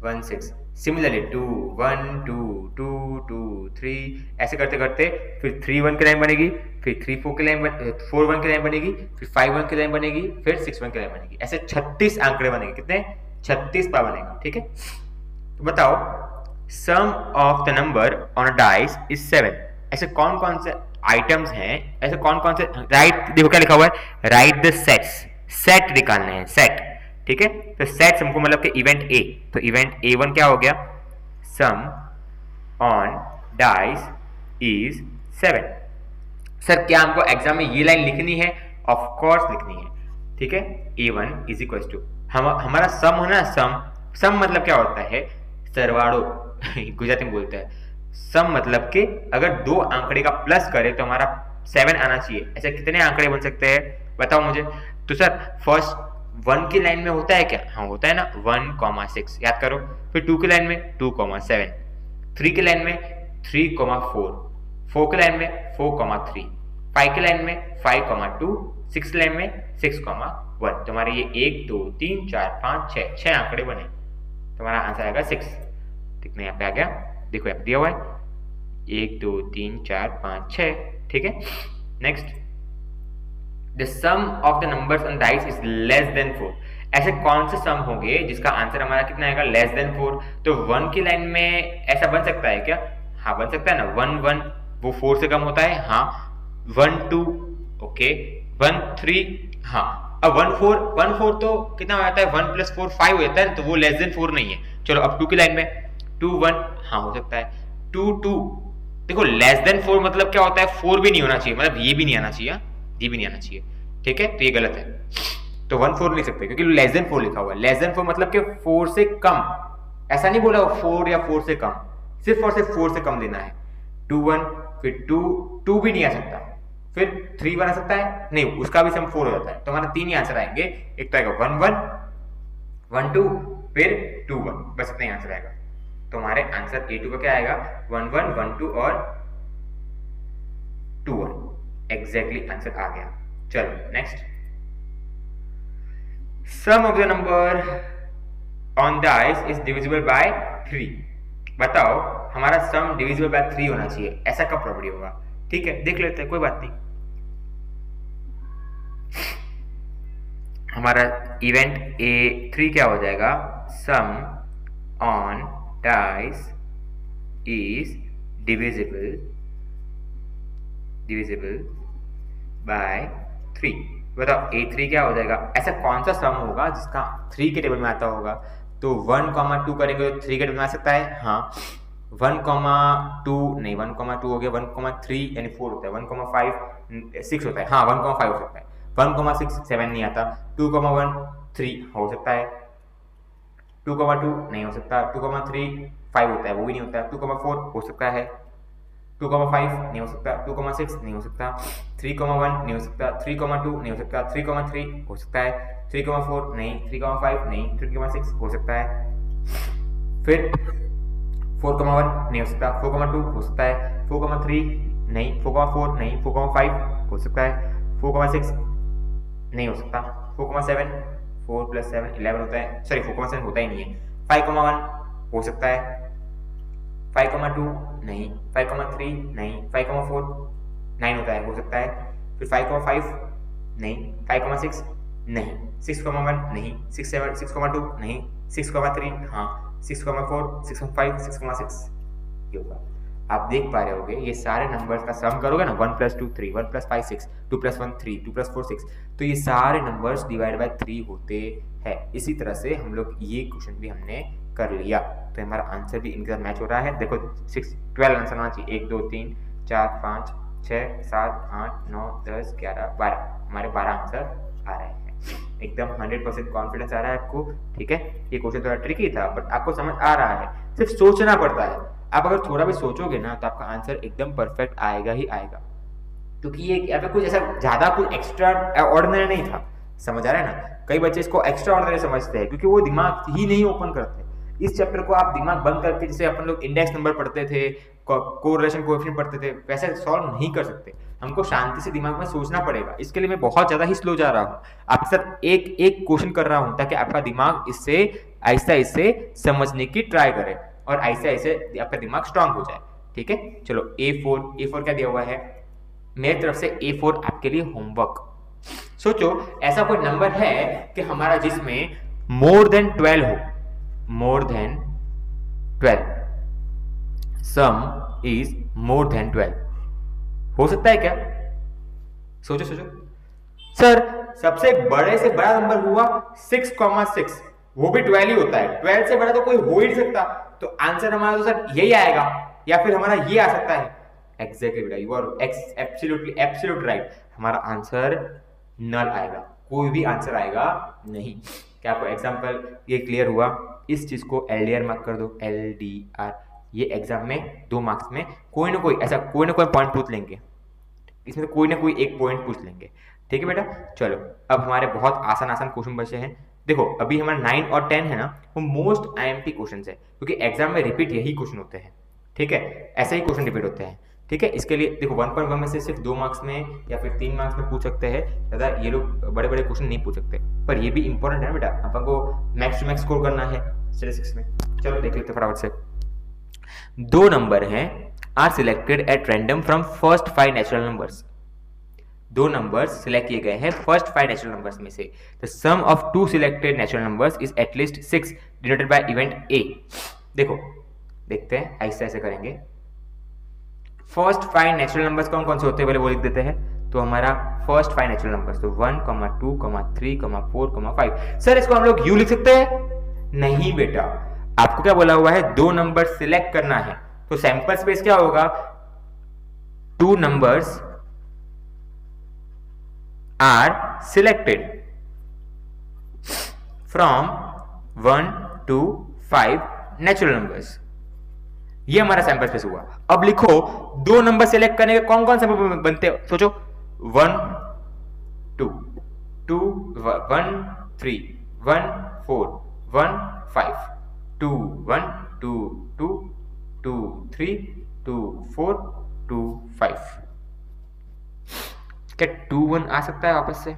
Speaker 1: 1 6, सिमिलरली 2 1 2 2 2 3, ऐसे करते करते फिर 3 1 की लाइन बनेगी, फिर 3 4 की लाइन 4 1 की लाइन बनेगी, फिर 5 1 की लाइन बनेगी, फिर 6 1 की लाइन बनेगी, ऐसे 36 आंकड़े बनेंगे, कितने, 36 बार बनेगा, ठीक है। तो बताओ sum of the number on a dice is 7, ऐसे कौन कौन से आइटम्स हैं, ऐसे कौन कौन से, राइट, देखो क्या लिखा हुआ है, राइट द सेट्स, सेट निकालने हैं, सेट, ठीक है। तो सेट हमको मतलब कि इवेंट ए, तो इवेंट A1 क्या हो गया, सम ऑन डाइस इज 7। सर क्या हमको एग्जाम में ये लाइन लिखनी है, ऑफ कोर्स लिखनी है, ठीक है। A1 इज इक्वल टू हमारा सम है ना, सम मतलब क्या होता है, सरवाड़ो गुजराती में बोलते हैं, सम मतलब कि अगर दो आंकड़े का प्लस करे तो हमारा 7 आना चाहिए, ऐसे कितने आंकड़े बन सकते हैं बताओ मुझे। तो सर फर्स्ट 1 की लाइन में होता है क्या, हाँ होता है ना, 1,6 याद करो, फिर 2 की लाइन में 2,7, 3 की लाइन में 3,4, 4 की लाइन में 4,3, 5 की लाइन में 5,2, 6 की लाइन में 6,1। तुम्हारे ये 1 2 3 4 5 6 आंकड़े बने, तुम्हारा आंसर आएगा 6। कितने यहाँ पे आ गया, देखो यहाँ पे दिया हुआ है 1 2 3 4 5 6, ठीक है। Next, the sum of the numbers on dice is less than 4, ऐसे कौन से सम होंगे जिसका आंसर हमारा कितना आएगा, लेस देन 4। तो 1 की लाइन में ऐसा बन सकता है क्या, हाँ बन सकता है ना, 1 1 वो 4 से कम होता है, हाँ 1 2 ओके, 1 3 हाँ, अब 1 4 तो कितना हो जाता है, 1 + 4 5 हो जाता है, तो वो लेस देन 4 नहीं है। चलो अब 2 की लाइन में 2 1 हाँ हो सकता है, 2 2, देखो लेस देन 4 मतलब क्या होता है, 4 भी नहीं होना चाहिए, मतलब ये भी नहीं आना चाहिए, ये भी नहीं आना चाहिए, ठीक है, तो ये गलत है। तो 1 4 लिख सकते हैं क्योंकि लेस देन 4 लिखा हुआ है, लेस देन 4 मतलब कि 4 से कम, ऐसा नहीं बोला 4 या 4 से कम, सिर्फ और सिर्फ 4 से कम देना है। 2 1, फिर 2 2 भी नहीं आ सकता, फिर 3 1 आ सकता है, नहीं उसका भी सम 4 हो जाता है, तो हमारा 3 ही आंसर आएंगे, एक तो आएगा 1 1 1 2 फिर 2 1, बस इतना ही आंसर आएगा। तो हमारे आंसर A2 का क्या आएगा, 1 1 1 2 और 2 1, एग्जैक्टली आंसर आ गया। चलो next, sum of the number on dice is divisible by 3, बताओ हमारा सम डिविजिबल बाय 3 होना चाहिए, ऐसा कब प्रॉपर्टी होगा, ठीक है देख लेते हैं, कोई बात नहीं। हमारा इवेंट A3 क्या हो जाएगा, sum on dice is divisible by 3, बताओ A3 क्या हो जाएगा, ऐसा कौन सा सम होगा जिसका 3 के टेबल में आता होगा। तो 1,2 करेंगे तो 3 के टेबल में आ सकता है, हाँ 1,2 नहीं, 1,2 हो गया, 1,3 यानी 4 होता है, 1,5 6 होता है, हाँ 1,5 हो सकता है, 1,6 7 नहीं आता, 2,1 3 हो सकता है, 2,2 नहीं हो सकता, 2,3 5 होता है, वो भी नहीं होता, 2,4 हो सकता है, 2,5 नहीं हो सकता, 2,6 नहीं हो सकता, 3,1 नहीं हो सकता, 3,2 नहीं हो सकता, 3,3 हो सकता है, 3,4 नहीं, 3,5 नहीं, 3,6 हो सकता है, फिर 4,1 नहीं हो सकता, 4,2 हो सकता है, 4,3 नहीं, 4,4 नहीं, 4,5 हो सकता है, 4,6 नहीं हो सकता, 4,7 4 + 7 11 होता है, सॉरी 4,7 होता ही नहीं है, 5,1 हो सकता है, 5,2 नहीं, 5,3 नहीं, 5,4 9 होता है, हो सकता है, फिर 5,5 नहीं, 5,6 नहीं, 6,1 नहीं, 6,2 नहीं, 6,3 हाँ, 6,4 6,5 6,6 ये होगा। आप देख पा रहे होगे ये सारे नंबर्स का सम करोगे ना, 1 + 2 3, 1 + 5 6, 2 + 1 3, 2 + 4 6, तो ये सारे नंबर्स डिवाइड बाय 3 होते हैं। इसी तरह से हम लोग ये क्वेश्चन भी हमने कर लिया, तो हमारा आंसर भी इनके साथ मैच हो रहा है। देखो 12 आंसर आना चाहिए, 1 2 3 4 5 6 7 8 9 10 11 12, हमारे 12 आंसर आ रहे हैं, एकदम 100% कॉन्फिडेंस आ रहा है आपको, ठीक है। ये क्वेश्चन थोड़ा ट्रिकी था बट आपको समझ आ रहा है, सिर्फ सोचना पड़ता है, आप अगर थोड़ा भी सोचोगे ना तो आपका आंसर एकदम परफेक्ट आएगा ही आएगा। क्योंकि ये यहाँ पे कुछ ऐसा ज्यादा कुछ एक्स्ट्रा ऑर्डिनरी नहीं था। समझ आ रहा है ना? कई बच्चे इसको एक्स्ट्रा ऑर्डिनरी समझते हैं क्योंकि वो दिमाग ही नहीं ओपन करते। इस चैप्टर को आप दिमाग बंद करके, जैसे अपन लोग इंडेक्स नंबर पढ़ते थे, कोरिलेशन कोएफिशिएंट पढ़ते थे, वैसे सॉल्व नहीं कर सकते। हमको शांति से दिमाग में सोचना पड़ेगा। इसके लिए मैं बहुत ज्यादा ही स्लो जा रहा हूँ, आपके साथ एक एक क्वेश्चन कर रहा हूँ ताकि आपका दिमाग इससे आहिस्ता आहिस्ता समझने की ट्राई करे और आहिस्ता आहिस्ता आपका दिमाग स्ट्रांग हो जाए। ठीक है, चलो A4 क्या दिया हुआ है मेरी तरफ से? A4 आपके लिए होमवर्क। सोचो ऐसा कोई नंबर है कि हमारा जिसमें मोर देन 12 हो, more than 12, some is more than 12, हो सकता है क्या? सोचो सोचो। सर सबसे बड़े से बड़ा नंबर हुआ 6,6, वो भी 12 ही होता है, 12 से बड़ा तो कोई हो ही नहीं सकता। तो आंसर हमारा तो सर यही आएगा, या फिर हमारा ये आ सकता है। एग्जैक्टली बेटा, यू आर एब्सोल्युटली राइट। हमारा आंसर नल आएगा, कोई भी आंसर आएगा नहीं। क्या आपको एग्जाम्पल ये क्लियर हुआ? इस चीज को LDR मार्क कर दो, LDR। ये एग्जाम में 2 मार्क्स में कोई ना कोई ऐसा कोई ना कोई पॉइंट पूछ लेंगे, इसमें कोई ना कोई एक पॉइंट पूछ लेंगे। ठीक है बेटा, चलो अब हमारे बहुत आसान आसान क्वेश्चन बचे हैं। देखो अभी हमारा 9 और 10 है ना, वो मोस्ट IMP क्वेश्चन है क्योंकि एग्जाम में रिपीट यही क्वेश्चन होते हैं। ठीक है, ऐसे ही क्वेश्चन रिपीट होते हैं। ठीक है, इसके लिए देखो 1.1 में से सिर्फ 2 मार्क्स में या फिर 3 मार्क्स में पूछ सकते हैं, ज़्यादा ये लोग बड़े बड़े क्वेश्चन नहीं पूछ सकते। पर ये भी इंपॉर्टेंट है बेटा, अपन को मैक्स टू मैक्स स्कोर करना है स्टैटिस्टिक्स में। चलो देख लेते फटाफट से। 2 नंबर हैं are selected at random from first 5 natural numbers. 2 numbers select किए गए हैं फर्स्ट 5 नेचुरल नंबर्स में से। The sum of 2 selected natural numbers is at least 6 denoted by event A. देखो देखते हैं, ऐसे ऐसे करेंगे। फर्स्ट 5 नेचुरल नंबर्स कौन कौन से होते हैं पहले वो लिख देते हैं। तो हमारा फर्स्ट 5 नेचुरल नंबर्स तो 1, 2, 3, 4, 5। सर इसको हम लोग यू लिख सकते हैं? नहीं बेटा, आपको क्या बोला हुआ है? 2 नंबर सिलेक्ट करना है। तो सैंपल स्पेस क्या होगा? 2 numbers are selected from 1 to 5 natural numbers. ये हमारा सैंपल स्पेस हुआ। अब लिखो 2 नंबर सिलेक्ट करने के कौन कौन से बनते हैं? सोचो 1 2 2 1 3 1 4 1 5 2 1 2 2 2 3 2 4 2 5। क्या 2 1 आ सकता है वापस से?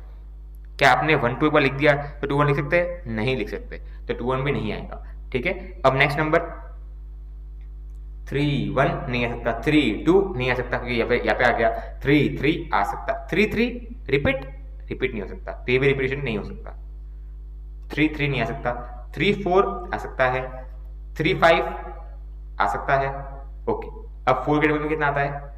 Speaker 1: क्या आपने 1 2 एक बार लिख दिया तो 2 1 लिख सकते हैं? नहीं लिख सकते, तो 2 1 भी नहीं आएगा। ठीक है, अब नेक्स्ट नंबर 3 1 नहीं आ सकता, 3 2 नहीं आ सकता क्योंकि यहाँ पे आ गया। 3 3 आ सकता, 3 3 रिपीट नहीं हो सकता, तो ये भी रिपीटेशन नहीं हो सकता। 3 3 नहीं आ सकता, 3 4 आ सकता है, 3 5 आ सकता है। ओके, अब 4 के टेबल में कितना आता है?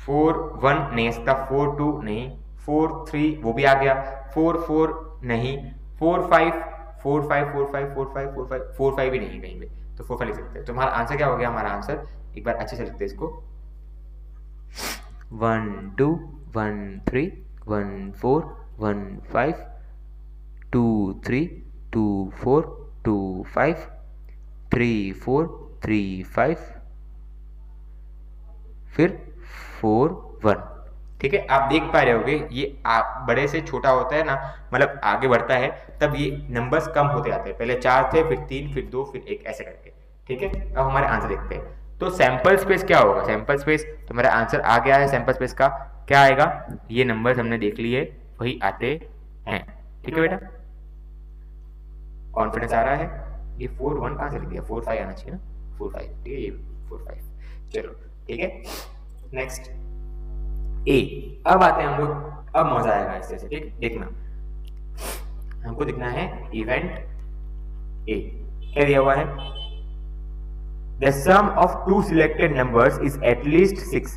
Speaker 1: 4 1 नहीं आ सकता, 4 2 नहीं, 4 3 वो भी आ गया, 4 4 नहीं, 4 5 4 5 4 5 4 5 4 5 4 5 भी नहीं कहीं पे, तो 4 5 लिख सकते हैं। तो हमारा आंसर क्या हो गया? हमारा आंसर एक बार अच्छे से लिखते हैं इसको। 1 2 1 3 1 4 1 5 2 3 2 4 2 5 3 4 3 5 फिर 4 1। ठीक है, आप देख पा रहे होगे ये बड़े से छोटा होता है ना, मतलब आगे बढ़ता है तब ये नंबर्स कम होते जाते हैं। पहले 4 थे, फिर 3, फिर 2, फिर 1, ऐसे करके। ठीक है, अब हमारे आंसर देखते हैं। तो सैंपल स्पेस क्या होगा? सैंपल स्पेस तो मेरा आंसर आ गया है। सैंपल स्पेस का क्या आएगा? ये नंबर्स हमने देख लिए वही आते हैं। ठीक है बेटा, कॉन्फिडेंस आ रहा है? ये 4 1 कहाँ से लिख दिया? 4 5 आना चाहिए ना, 4 5। ठीक है, ये 4 5। चलो ठीक है, नेक्स्ट ए। अब आते हैं हम लोग, अब मजा आएगा इससे। ठीक, देखना हमको दिखना है इवेंट ए। क्या दिया हुआ है? The sum of 2 selected numbers is at least 6.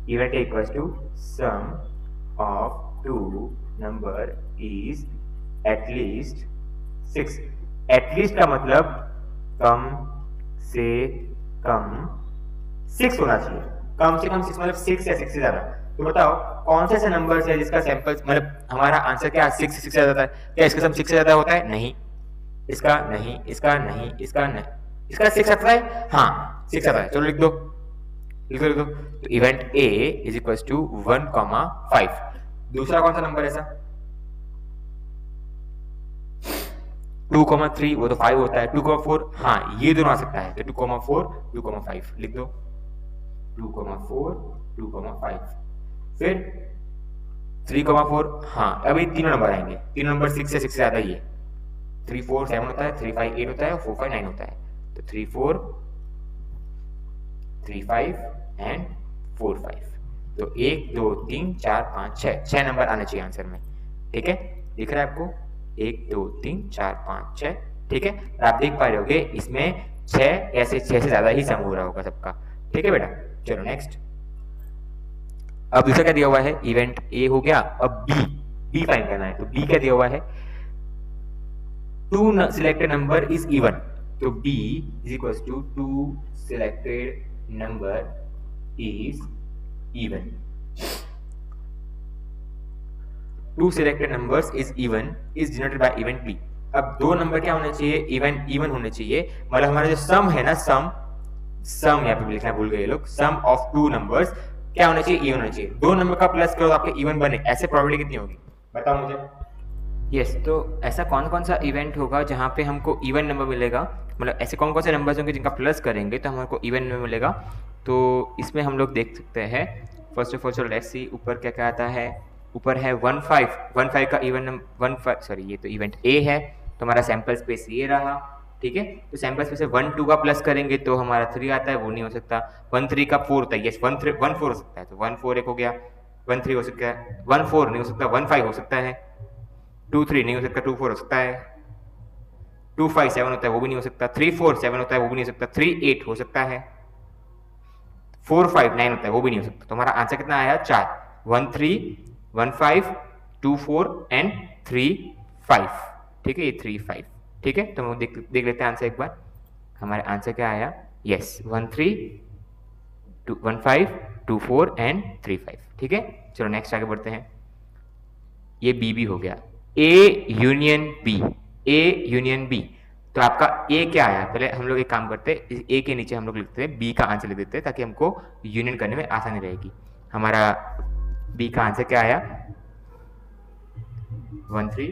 Speaker 1: Event A equals to sum of 2 number is at least 6. At least का मतलब कम से कम 6 होना चाहिए। कम से कम 6 मतलब 6 या 6 से ज्यादा। तो बताओ कौन से ऐसे नंबर है जिसका सैंपल मतलब हमारा आंसर क्या 6 से ज्यादा है? क्या इसका सम 6 से ज्यादा होता है? नहीं, इसका नहीं, इसका नहीं, इसका नहीं, इसका 6 आता है। हाँ 6 आता है, चलो लिख दो। लिख दो। तो event A is equal to 1,5। दूसरा कौन सा नंबर है ऐसा? 2,3, वो तो 5 होता है। 2,4, हाँ ये दोनों आ सकता है। तो 2,4 2,5 लिख दो। 2,4 2,5। फिर 3,4, हाँ अभी तीनों नंबर आएंगे। तीनों नंबर 6 से ज्यादा ही है। 3 4 7 होता है, 3 5 8 होता है, 4 5 9 होता है। तो 3 4 3 5 एंड 4 5। तो 1 2 3 4 5 6 नंबर आने चाहिए आंसर में। ठीक है, दिख रहा है आपको? 1 2 3 4 5 6। ठीक है, और आप देख पा रहे होगे इसमें 6 ऐसे 6 से ज्यादा ही सम हो रहा होगा सबका। ठीक है बेटा, चलो नेक्स्ट। अब दूसरा क्या दिया हुआ है? इवेंट ए हो गया। अब बी फाइंड करना है। तो बी क्या दिया हुआ है? 2 selected number is even. तो b is equals to 2 selected number is even. 2 selected numbers is even is denoted by event b. अब दो नंबर क्या होने चाहिए? इवन होने चाहिए। मतलब हमारा जो सम है ना, सम यहाँ पे लिखना भूल गए लोग। सम ऑफ 2 नंबर्स क्या होना चाहिए? इवन होना चाहिए। दो नंबर का प्लस करो तो आपके इवन बने। ऐसे प्रोबेबिलिटी कितनी होगी बताओ मुझे। यस तो ऐसा कौन सा इवेंट होगा जहाँ पे हमको इवन नंबर मिलेगा? मतलब ऐसे कौन से नंबर्स होंगे जिनका प्लस करेंगे तो हमको इवन नंबर मिलेगा? तो इसमें हम लोग देख सकते हैं। फर्स्ट ऑफ ऑल चलो लेट्स सी ऊपर क्या क्या आता है। ऊपर है 1 5 का इवन नंबर 1 5, सॉरी ये तो इवेंट ए है। तो हमारा सैंपल स्पेस ये रहा। ठीक है, तो सैंपल स्पेस से 1 2 का प्लस करेंगे तो हमारा 3 आता है, वो नहीं हो सकता। 1 3 का 4 होता है, यस 1 3 1 4 हो सकता है। तो 1 4 एक हो गया। 1 3 हो सकता है, 1 4 नहीं हो सकता। 1 5 हो सकता है। 2 3 नहीं हो सकता। 2 4 हो सकता है। 2 5 7 होता है, वो भी नहीं हो सकता। 3 4 7 होता है, वो भी नहीं हो सकता। 3 8 हो सकता है। 4 5 9 होता है, वो भी नहीं हो सकता। तो हमारा आंसर कितना आया? 4। 1 3 1 5 2 4 एंड 3 5। ठीक है, ये 3 5। ठीक है, तो हम देख लेते हैं आंसर एक बार। हमारा आंसर क्या आया? Yes 1 3 1 5 2 4 and 3 5। ठीक है, चलो नेक्स्ट आगे बढ़ते हैं। ये बी हो गया। A union B, A union B. तो आपका ए क्या आया? पहले हम लोग एक काम करते हैं, ए के नीचे हम लोग लिखते हैं बी का आंसर लिख देते हैं ताकि हमको यूनियन करने में आसानी रहेगी। हमारा बी का आंसर क्या आया? 1 3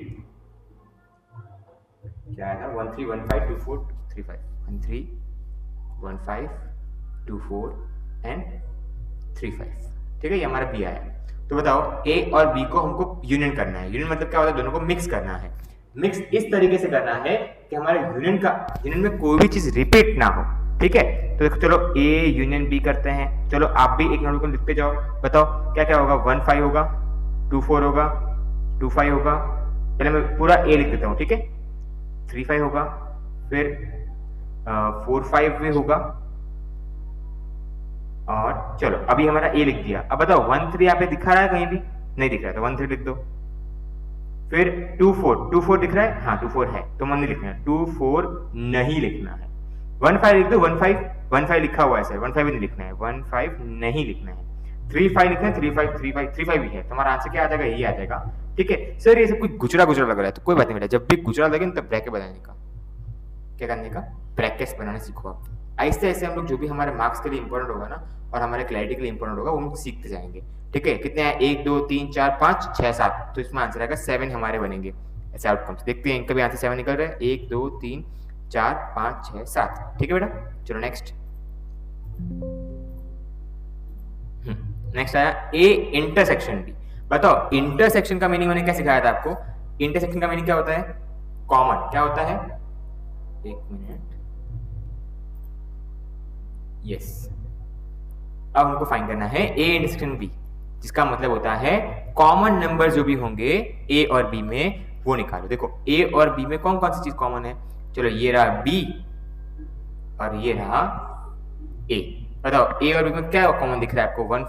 Speaker 1: क्या आया था? 1 3 1 5 2 4 3 5। 1 3 1 5 2 4 एंड 3 5। ठीक है, ये हमारा बी आया। तो बताओ ए और बी को हमको यूनियन करना है। यूनियन मतलब क्या होता है? दोनों को मिक्स करना है। मिक्स इस तरीके से करना है कि हमारे यूनियन में कोई भी चीज रिपीट ना हो। ठीक है, तो देखो चलो ए यूनियन बी करते हैं। चलो आप भी एक नोट को लिखते जाओ। बताओ क्या क्या होगा? 1 5 होगा, 2 4 होगा, 2 5 होगा। पहले मैं पूरा ए लिख देता हूँ। ठीक है, 3 5 होगा, फिर 4 5 में होगा। और चलो अभी हमारा ए लिख दिया। अब बताओ 1 3 यहाँ पे दिखा रहा है? कहीं भी नहीं दिख रहा है, तो 1 3 लिख दो। फिर 2 4 दिख रहा है? हाँ 2 4 है, तो 1 नहीं लिखना है। 2 4 नहीं लिखना है। 1 5 लिख दो। 1 5 लिखा हुआ है सर, 1 5 भी नहीं लिखना है। 1 5 नहीं लिखना है। 3 5 लिखना है। 3 5 3 5 3 5 भी है। तो हमारा आंसर क्या आ जाएगा? यही आ जाएगा। ठीक है सर, ये सब कुछ गुजरा लग रहा है, तो कोई बात नहीं बेटा। जब भी गुजरा लगे तब ब्रैकेट बनाने का क्या करने का? ब्रैकेट्स बनाना सीखो आप। ऐसे ऐसे हम लोग जो भी हमारे मार्क्स के लिए इंपॉर्टेंट होगा ना और हमारे क्लैरिटी के लिए इंपॉर्टेंट होगा वो हम सीखते जाएंगे। ठीक है, कितने हैं? 1 2 3 4 5 6 7। तो इसमें आंसर आएगा 7 हमारे बनेंगे ऐसे आउटकम्स। देखते हैं इनका भी आंसर 7 निकल रहा है। 1 2 3 4 5 6 7। ठीक है बेटा, चलो नेक्स्ट। नेक्स्ट आया ए इंटरसेक्शन बी। बताओ इंटरसेक्शन का मीनिंग मैंने क्या सिखाया था आपको? इंटरसेक्शन का मीनिंग क्या होता है? कॉमन। क्या होता है? एक मिनट, यस अब हमको फाइंड करना है ए इंटरसेक्शन बी, जिसका मतलब होता है कॉमन नंबर जो भी होंगे ए और बी में वो निकालो। देखो ए और बी में कौन कौन सी चीज कॉमन है? चलो ये रहा बी और ये रहा ए। बताओ ए और बी में क्या कॉमन दिख रहा है आपको? 1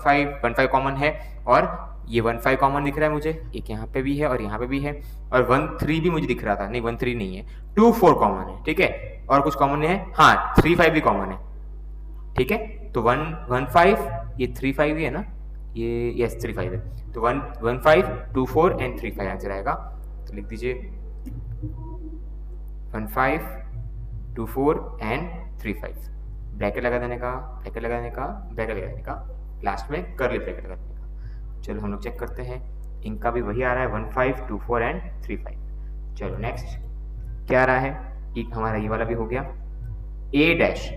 Speaker 1: 5 कॉमन है और ये 1 5 कॉमन दिख रहा है मुझे। एक यहाँ पे भी है और यहाँ पे भी है और 1 3 भी मुझे दिख रहा था। नहीं 1 3 नहीं है। 2 4 कॉमन है। ठीक है, और कुछ कॉमन है? हाँ 3 5 भी कॉमन है। ठीक है, तो 1 5 ये 3 5 ही है ना? ये यस 3 5 है। तो 1 5 2 4 एंड 3 5 आंसर आएगा। तो लिख दीजिए 1 5 2 4 एंड 3 5। ब्रैकेट लगा देने का, ब्रैकेट लगा देने का, ब्रैकेट लगा देने का, लास्ट में कर्ली ब्रैकेट लगा देने का। चलो हम लोग चेक करते हैं, इनका भी वही आ रहा है 1 5 2 4 एंड 3 5। चलो नेक्स्ट क्या आ रहा है, एक हमारा ये वाला भी हो गया। ए डैश,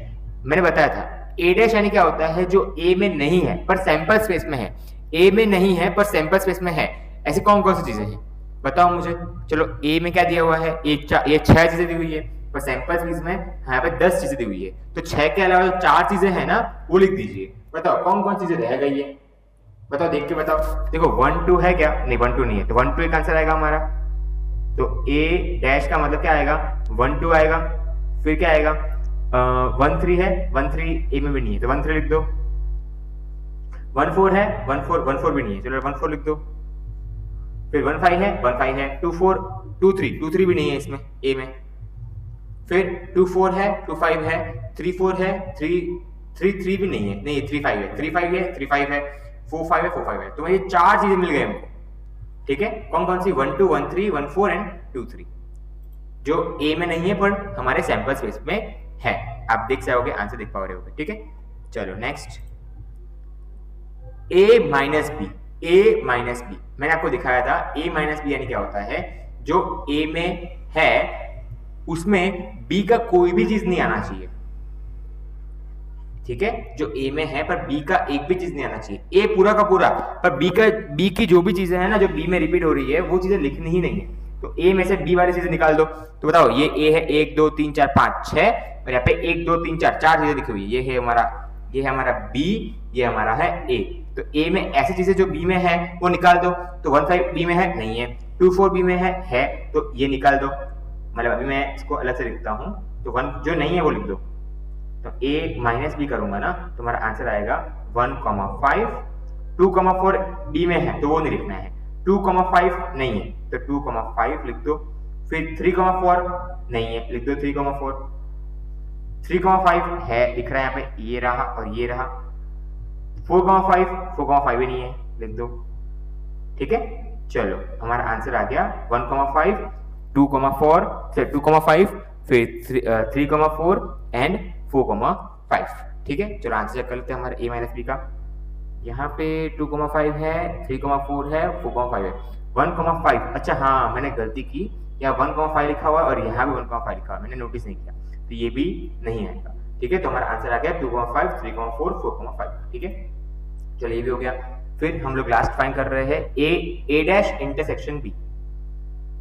Speaker 1: मैंने बताया था ए डैश यानी क्या होता है, जो ए में नहीं है पर सैंपल स्पेस में है। ए में नहीं है पर सैंपल स्पेस में है, ऐसी कौन कौन सी चीजें हैं बताओ मुझे। चलो ए में क्या दिया हुआ है, ये 6 चीजें दी हुई है, पर सैंपल स्पेस में यहाँ पे 10 चीजें दी हुई है, तो 6 के अलावा जो 4 चीजें हैं ना वो लिख दीजिए। बताओ कौन कौन चीजें रह गई है, बताओ देख के बताओ। देखो 1 2 है क्या, नहीं 1 2 नहीं है, तो 1 2 एक आंसर आएगा हमारा। तो ए डैश का मतलब क्या आएगा, 1 2 आएगा। फिर क्या आएगा, 1 3 है, 1 3 ए में भी नहीं है तो 1 3 लिख दो। 1 4 है, 1 4 भी नहीं है, चलो 1 4 लिख दो। फिर 1 5 है, 1 5 है, 2 4 2 3 भी नहीं है इसमें ए में। फिर 2 4 है, 2 5 है, 3 4 है, 3 भी नहीं है, नहीं 3 5 है, 3 5 है, 3 5 है, 4 5 है, 4 5 है। तो ये 4 चीजें मिल गई हमको, ठीक है। कौन कौन सी, 1 2 1 3 1 4 एंड 2 3, जो ए में नहीं है पर हमारे सैंपल स्पेस में है। आप देख जाओगे, आंसर देख पा रहे होगे, ठीक है। चलो नेक्स्ट, ए माइनस बी। ए माइनस बी मैंने आपको दिखाया था, ए माइनस बी यानी क्या होता है, जो ए में है उसमें बी का कोई भी चीज नहीं आना चाहिए, ठीक है। जो ए में है पर बी का एक भी चीज नहीं आना चाहिए, ए पूरा का पूरा, पर बी की जो भी चीजें हैं ना जो बी में रिपीट हो रही है वो चीजें लिखनी ही नहीं है। तो ए में से बी वाली चीजें निकाल दो। तो बताओ, ये ए है 1 2 3 4 5 6, और यहाँ पे 1 2 3 4 4 चीजें लिखी हुई है। ये है हमारा बी, ये हमारा है ए। तो ए में ऐसी चीजें जो बी में है वो निकाल दो। तो 1 5 बी में है, नहीं है। 2 4 बी में है, तो ये निकाल दो। मतलब अभी मैं इसको अलग से लिखता हूँ, तो 1 जो नहीं है वो लिख दो। तो ए माइनस बी करूंगा ना, तो हमारा आंसर आएगा 1 5। 2 4 बी में है तो वो नहीं लिखना है, 2 5 नहीं है तो 2 5 लिख दो। फिर 3 4 नहीं है, लिख दो 3 4। 3 5 है, लिख रहा है यहाँ पे, ये रहा और ये रहा। 4 5 भी नहीं है, लिख दो, ठीक है। चलो हमारा आंसर आ गया 1 5 2 4 फिर 2 5 फिर 3 4 एंड 4 5, ठीक है। चलो आंसर चेक कर लेते हैं हमारे ए माइनस बी का। यहाँ पे 2 5 है, 3 4 है, 4 5 है, 1 5। अच्छा हाँ, मैंने गलती की, यहाँ 1 5 लिखा हुआ है और यहाँ भी 1 5 लिखा हुआ है, मैंने नोटिस नहीं किया, तो ये भी नहीं आएगा, ठीक है। तो हमारा आंसर आ गया 2 5 3 4 4 5, ठीक है। चलो ये भी हो गया। फिर हम लोग लास्ट फाइंड कर रहे हैं ए डैश इंटरसेक्शन बी।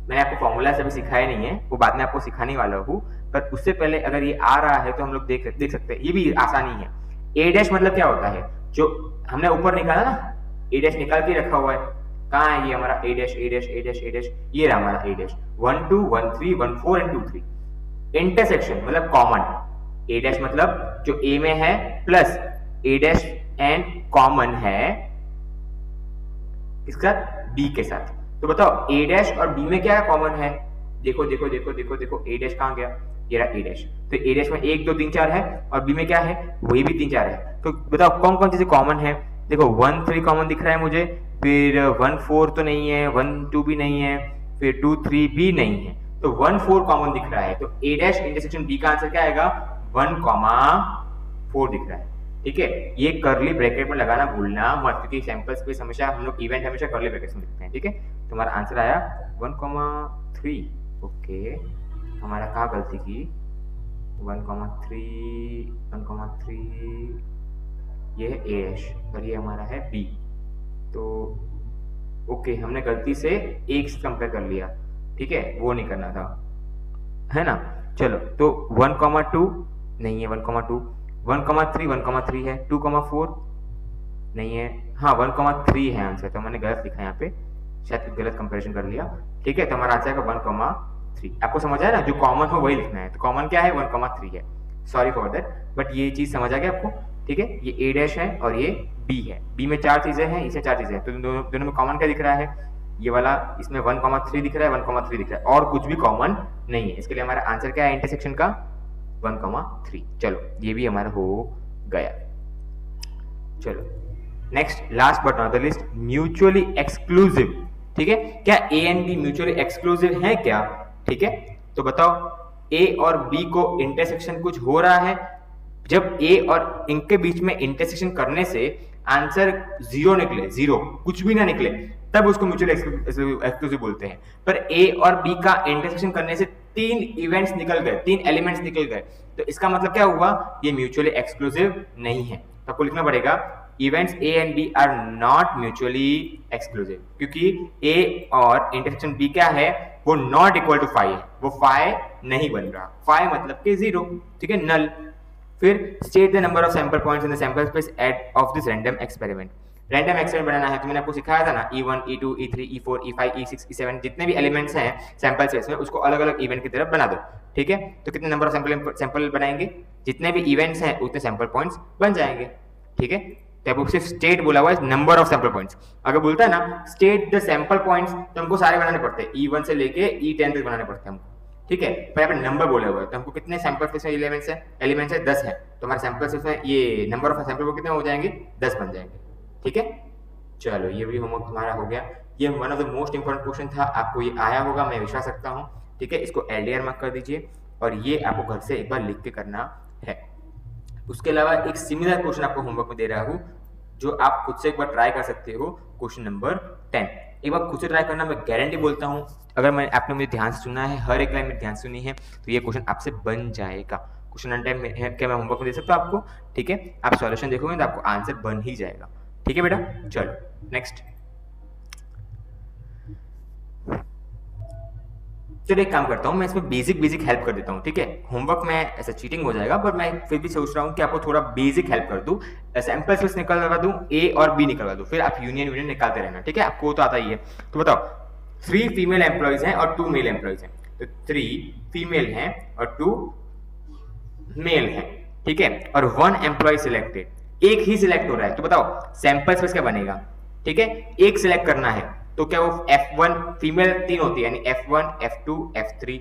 Speaker 1: मैंने आपको फॉर्मूला से भी सिखाया नहीं है, वो बाद में आपको सिखाने वाला हूँ, पर उससे पहले अगर ये आ रहा है तो हम लोग देख सकते हैं, ये भी आसानी है। ए डैश मतलब क्या होता है, जो हमने ऊपर निकाला ना, ए डैश निकाल के रखा हुआ है, कहाँ है ये हमारा ए डैश, ए डैश, ए डैश, ए डैश, ये रहा हमारा ए डैश। 1 2 1 3 1 4 एंड 2 3। इंटरसेक्शन मतलब कॉमन, ए डैश मतलब जो ए में है plus A dash and common है इसका बी के साथ। तो बताओ ए डैश और बी में क्या कॉमन है, देखो देखो देखो देखो देखो, ए डैश कहाँ गया, ये रहा ए डैश। तो ए डैश में 1 2 3 4 है और बी में क्या है, वही भी 3 4 है। तो बताओ कौन कौन चीजें कॉमन है। देखो 1 3 कॉमन दिख रहा है मुझे, फिर 1 4 तो नहीं है, 1 2 भी नहीं है, फिर 2 3 भी नहीं है, तो 1 4 कॉमन दिख रहा है। तो ए डैश इंटरसेक्शन बी का आंसर क्या आएगा, 1 4 दिख रहा है, ठीक है। ये कर्ली ब्रैकेट में लगाना भूलना मत, क्योंकि सैंपल स्पेस हमेशा हम लोग इवेंट हमेशा कर्ली ब्रैकेट में लिखते हैं, ठीक है। तो हमारा आंसर आया 1 3। ओके, हमारा कहाँ गलती की, 1 3 ये है ए डैश और ये हमारा है बी। तो ओके, हमने गलती से एक से कंपेयर कर लिया, ठीक है, वो नहीं करना था, है ना। चलो तो 1 2 नहीं है, 1 2 1 3 है, 2 4 नहीं है, हाँ 1 3 है आंसर, तो मैंने गलत लिखा है यहाँ पे, शायद गलत कंपैरिजन कर लिया, ठीक है। तो हमारा आंसर है 1 3। आपको समझ आया ना, जो कॉमन हो वही लिखना है। तो कॉमन क्या है, 1 3 है, सॉरी फॉर दैट, बट ये चीज समझ आ गया आपको, ठीक है। ये ए डैश है और ये बी है, बी में 4 चीजें हैं, इसमें 4 चीजें हैं, तो दोनों में कॉमन क्या दिख रहा है, ये वाला, इसमें 1 3 दिख रहा है, 1 3 दिख रहा है, और कुछ भी कॉमन नहीं है। इसके लिए हमारा आंसर क्या है इंटरसेक्शन का, 1 3। चलो ये भी हमारा हो गया। चलो next, last but not the list, mutually exclusive, ठीक है। क्या ए एंड बी म्यूचुअली एक्सक्लूसिव है क्या, ठीक है। तो बताओ ए और बी को इंटरसेक्शन कुछ हो रहा है, जब ए और इनके बीच में इंटरसेक्शन करने से आंसर जीरो निकले, जीरो कुछ भी ना निकले, तब उसको म्यूचुअल एक्सक्लूसिव बोलते हैं। पर ए और बी का इंटरसेक्शन करने से 3 इवेंट्स निकल गए, 3 एलिमेंट्स निकल गए, तो इसका मतलब क्या हुआ, ये म्यूचुअली एक्सक्लूसिव नहीं है। तो आपको लिखना पड़ेगा events A and B are not mutually exclusive, क्योंकि ए और इंटरसेक्शन बी क्या है, वो नॉट इक्वल टू फाई है, वो फाई नहीं बन रहा, फाई मतलब कि जीरो, ठीक है, नल। फिर state the number of sample points in the sample space at of this random experiment. Random experiment बनाना है तो मैंने आपको सिखाया था ना, E1, E2, E3, E4, E5, E6, E7 जितने भी एलिमेंट्स हैं सैंपल स्पेस में, उसको अलग अलग इवेंट की तरफ बना दो, ठीक है। तो कितने नंबर ऑफ सैंपल बनाएंगे, जितने भी इवेंट्स हैं उतने सैंपल पॉइंट्स बन जाएंगे, ठीक है। तो आपको सिर्फ स्टेट बोला हुआ है, नंबर ऑफ सैंपल पॉइंट्स। अगर बोलता है ना स्टेट द सैंपल पॉइंट्स, तो हमको सारे बनाने पड़ते हैं, E1 से लेके E10 तक बनाने पड़ते हैं हमको, ठीक है। पर यहाँ पे नंबर बोला हुआ है, तो हमको कितने सैंपल स्पेस में एलिमेंट्स है 10 है, तो हमारे सैंपल स्पेस में ये नंबर ऑफ सैंपल कितने हो जाएंगे, 10 बन जाएंगे, ठीक है। चलो ये भी होमवर्क हमारा हो गया। ये one of the most important question था, आपको ये आया होगा, मैं विश्वास रखता हूँ, ठीक है। इसको LDR मार्क कर दीजिए और ये आपको घर से एक बार लिख के करना है। उसके अलावा एक सिमिलर क्वेश्चन आपको होमवर्क में दे रहा हूँ, जो आप खुद से एक बार ट्राई कर सकते हो। क्वेश्चन नंबर 10 एक बार खुद से ट्राई करना, मैं गारंटी बोलता हूँ, अगर आपने मुझे ध्यान से सुना है, हर एक लाइन में ध्यान सुनी है, तो ये क्वेश्चन आपसे बन जाएगा। क्वेश्चन ऑन टाइम क्या मैं होमवर्क में दे सकता हूँ आपको, ठीक है। आप सॉल्यूशन देखोगे तो आपको आंसर बन ही जाएगा, ठीक है बेटा। चलो नेक्स्ट, चलो एक काम करता हूँ, मैं इसमें बेसिक हेल्प कर देता हूँ, ठीक है। होमवर्क में ऐसा चीटिंग हो जाएगा, पर मैं फिर भी सोच रहा हूँ कि आपको थोड़ा बेसिक हेल्प कर दूँ, सैंपल स्पेस निकलवा दूँ, ए और बी निकलवा दूँ, फिर आप यूनियन निकालते रहना, ठीक है। आपको तो आता ही है। तो बताओ 3 फीमेल एम्प्लॉयज हैं और 2 मेल एम्प्लॉयज हैं, तो 3 फीमेल हैं और 2 मेल हैं, ठीक है। और 1 एम्प्लॉय सिलेक्टेड, एक ही सिलेक्ट हो रहा है, तो बताओ सैंपल स्पेस क्या बनेगा, ठीक है। एक सिलेक्ट करना है, तो क्या वो F1 फीमेल 3 होती है, यानी F1, F2, F3,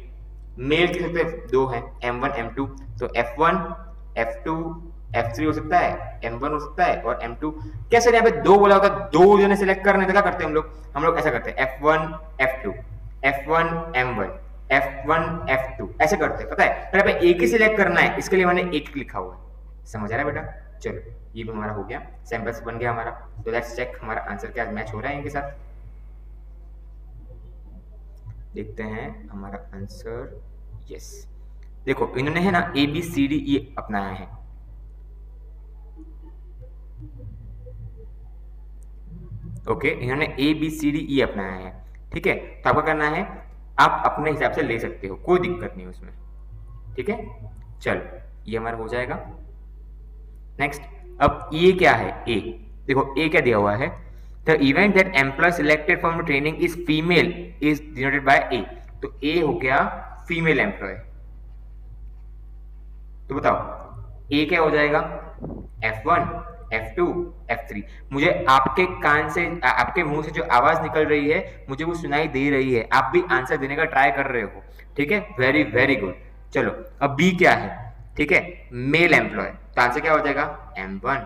Speaker 1: मेल के सकते 2 हैं, M1, M2, तो F1, F2, F3 हो सकता है, M1 हो सकता है और M2। कैसे यहाँ पे 2 बोला होता है, 2 जने सिलेक्ट करने तो क्या करते हैं हम लोग ऐसा करते हैं, F1, F2, F1, M1, F1, F2 ऐसे करते हैं, पता है। पर यहाँ पे एक ही सिलेक्ट करना है, इसके लिए मैंने एक लिखा हुआ है, समझ आ रहा है बेटा। चलो ये भी हमारा हो गया, सैंपल्स बन गया हमारा। तो लेट्स चेक हमारा आंसर क्या मैच हो रहा है इनके साथ। देखते हैं हमारा आंसर, यस। देखो इन्होंने है ना ABCDE अपनाया है, ओके, इन्होंने ABCDE अपनाया है, ठीक है। तो आपको करना है, आप अपने हिसाब से ले सकते हो, कोई दिक्कत नहीं उसमें, ठीक है। चलो ये हमारा हो जाएगा। नेक्स्ट, अब ये क्या है, ए, देखो ए क्या दिया हुआ है, the event that employee selected for training is female is denoted by A, तो ए हो गया फीमेल एम्प्लॉय। तो बताओ ए क्या हो जाएगा, F1, F2, F3। मुझे आपके कान से, आपके मुंह से जो आवाज निकल रही है, मुझे वो सुनाई दे रही है, आप भी आंसर देने का ट्राई कर रहे हो, ठीक है, वेरी वेरी गुड। चलो अब बी क्या है, ठीक है, मेल एम्प्लॉय, तो आंसर क्या हो जाएगा M1,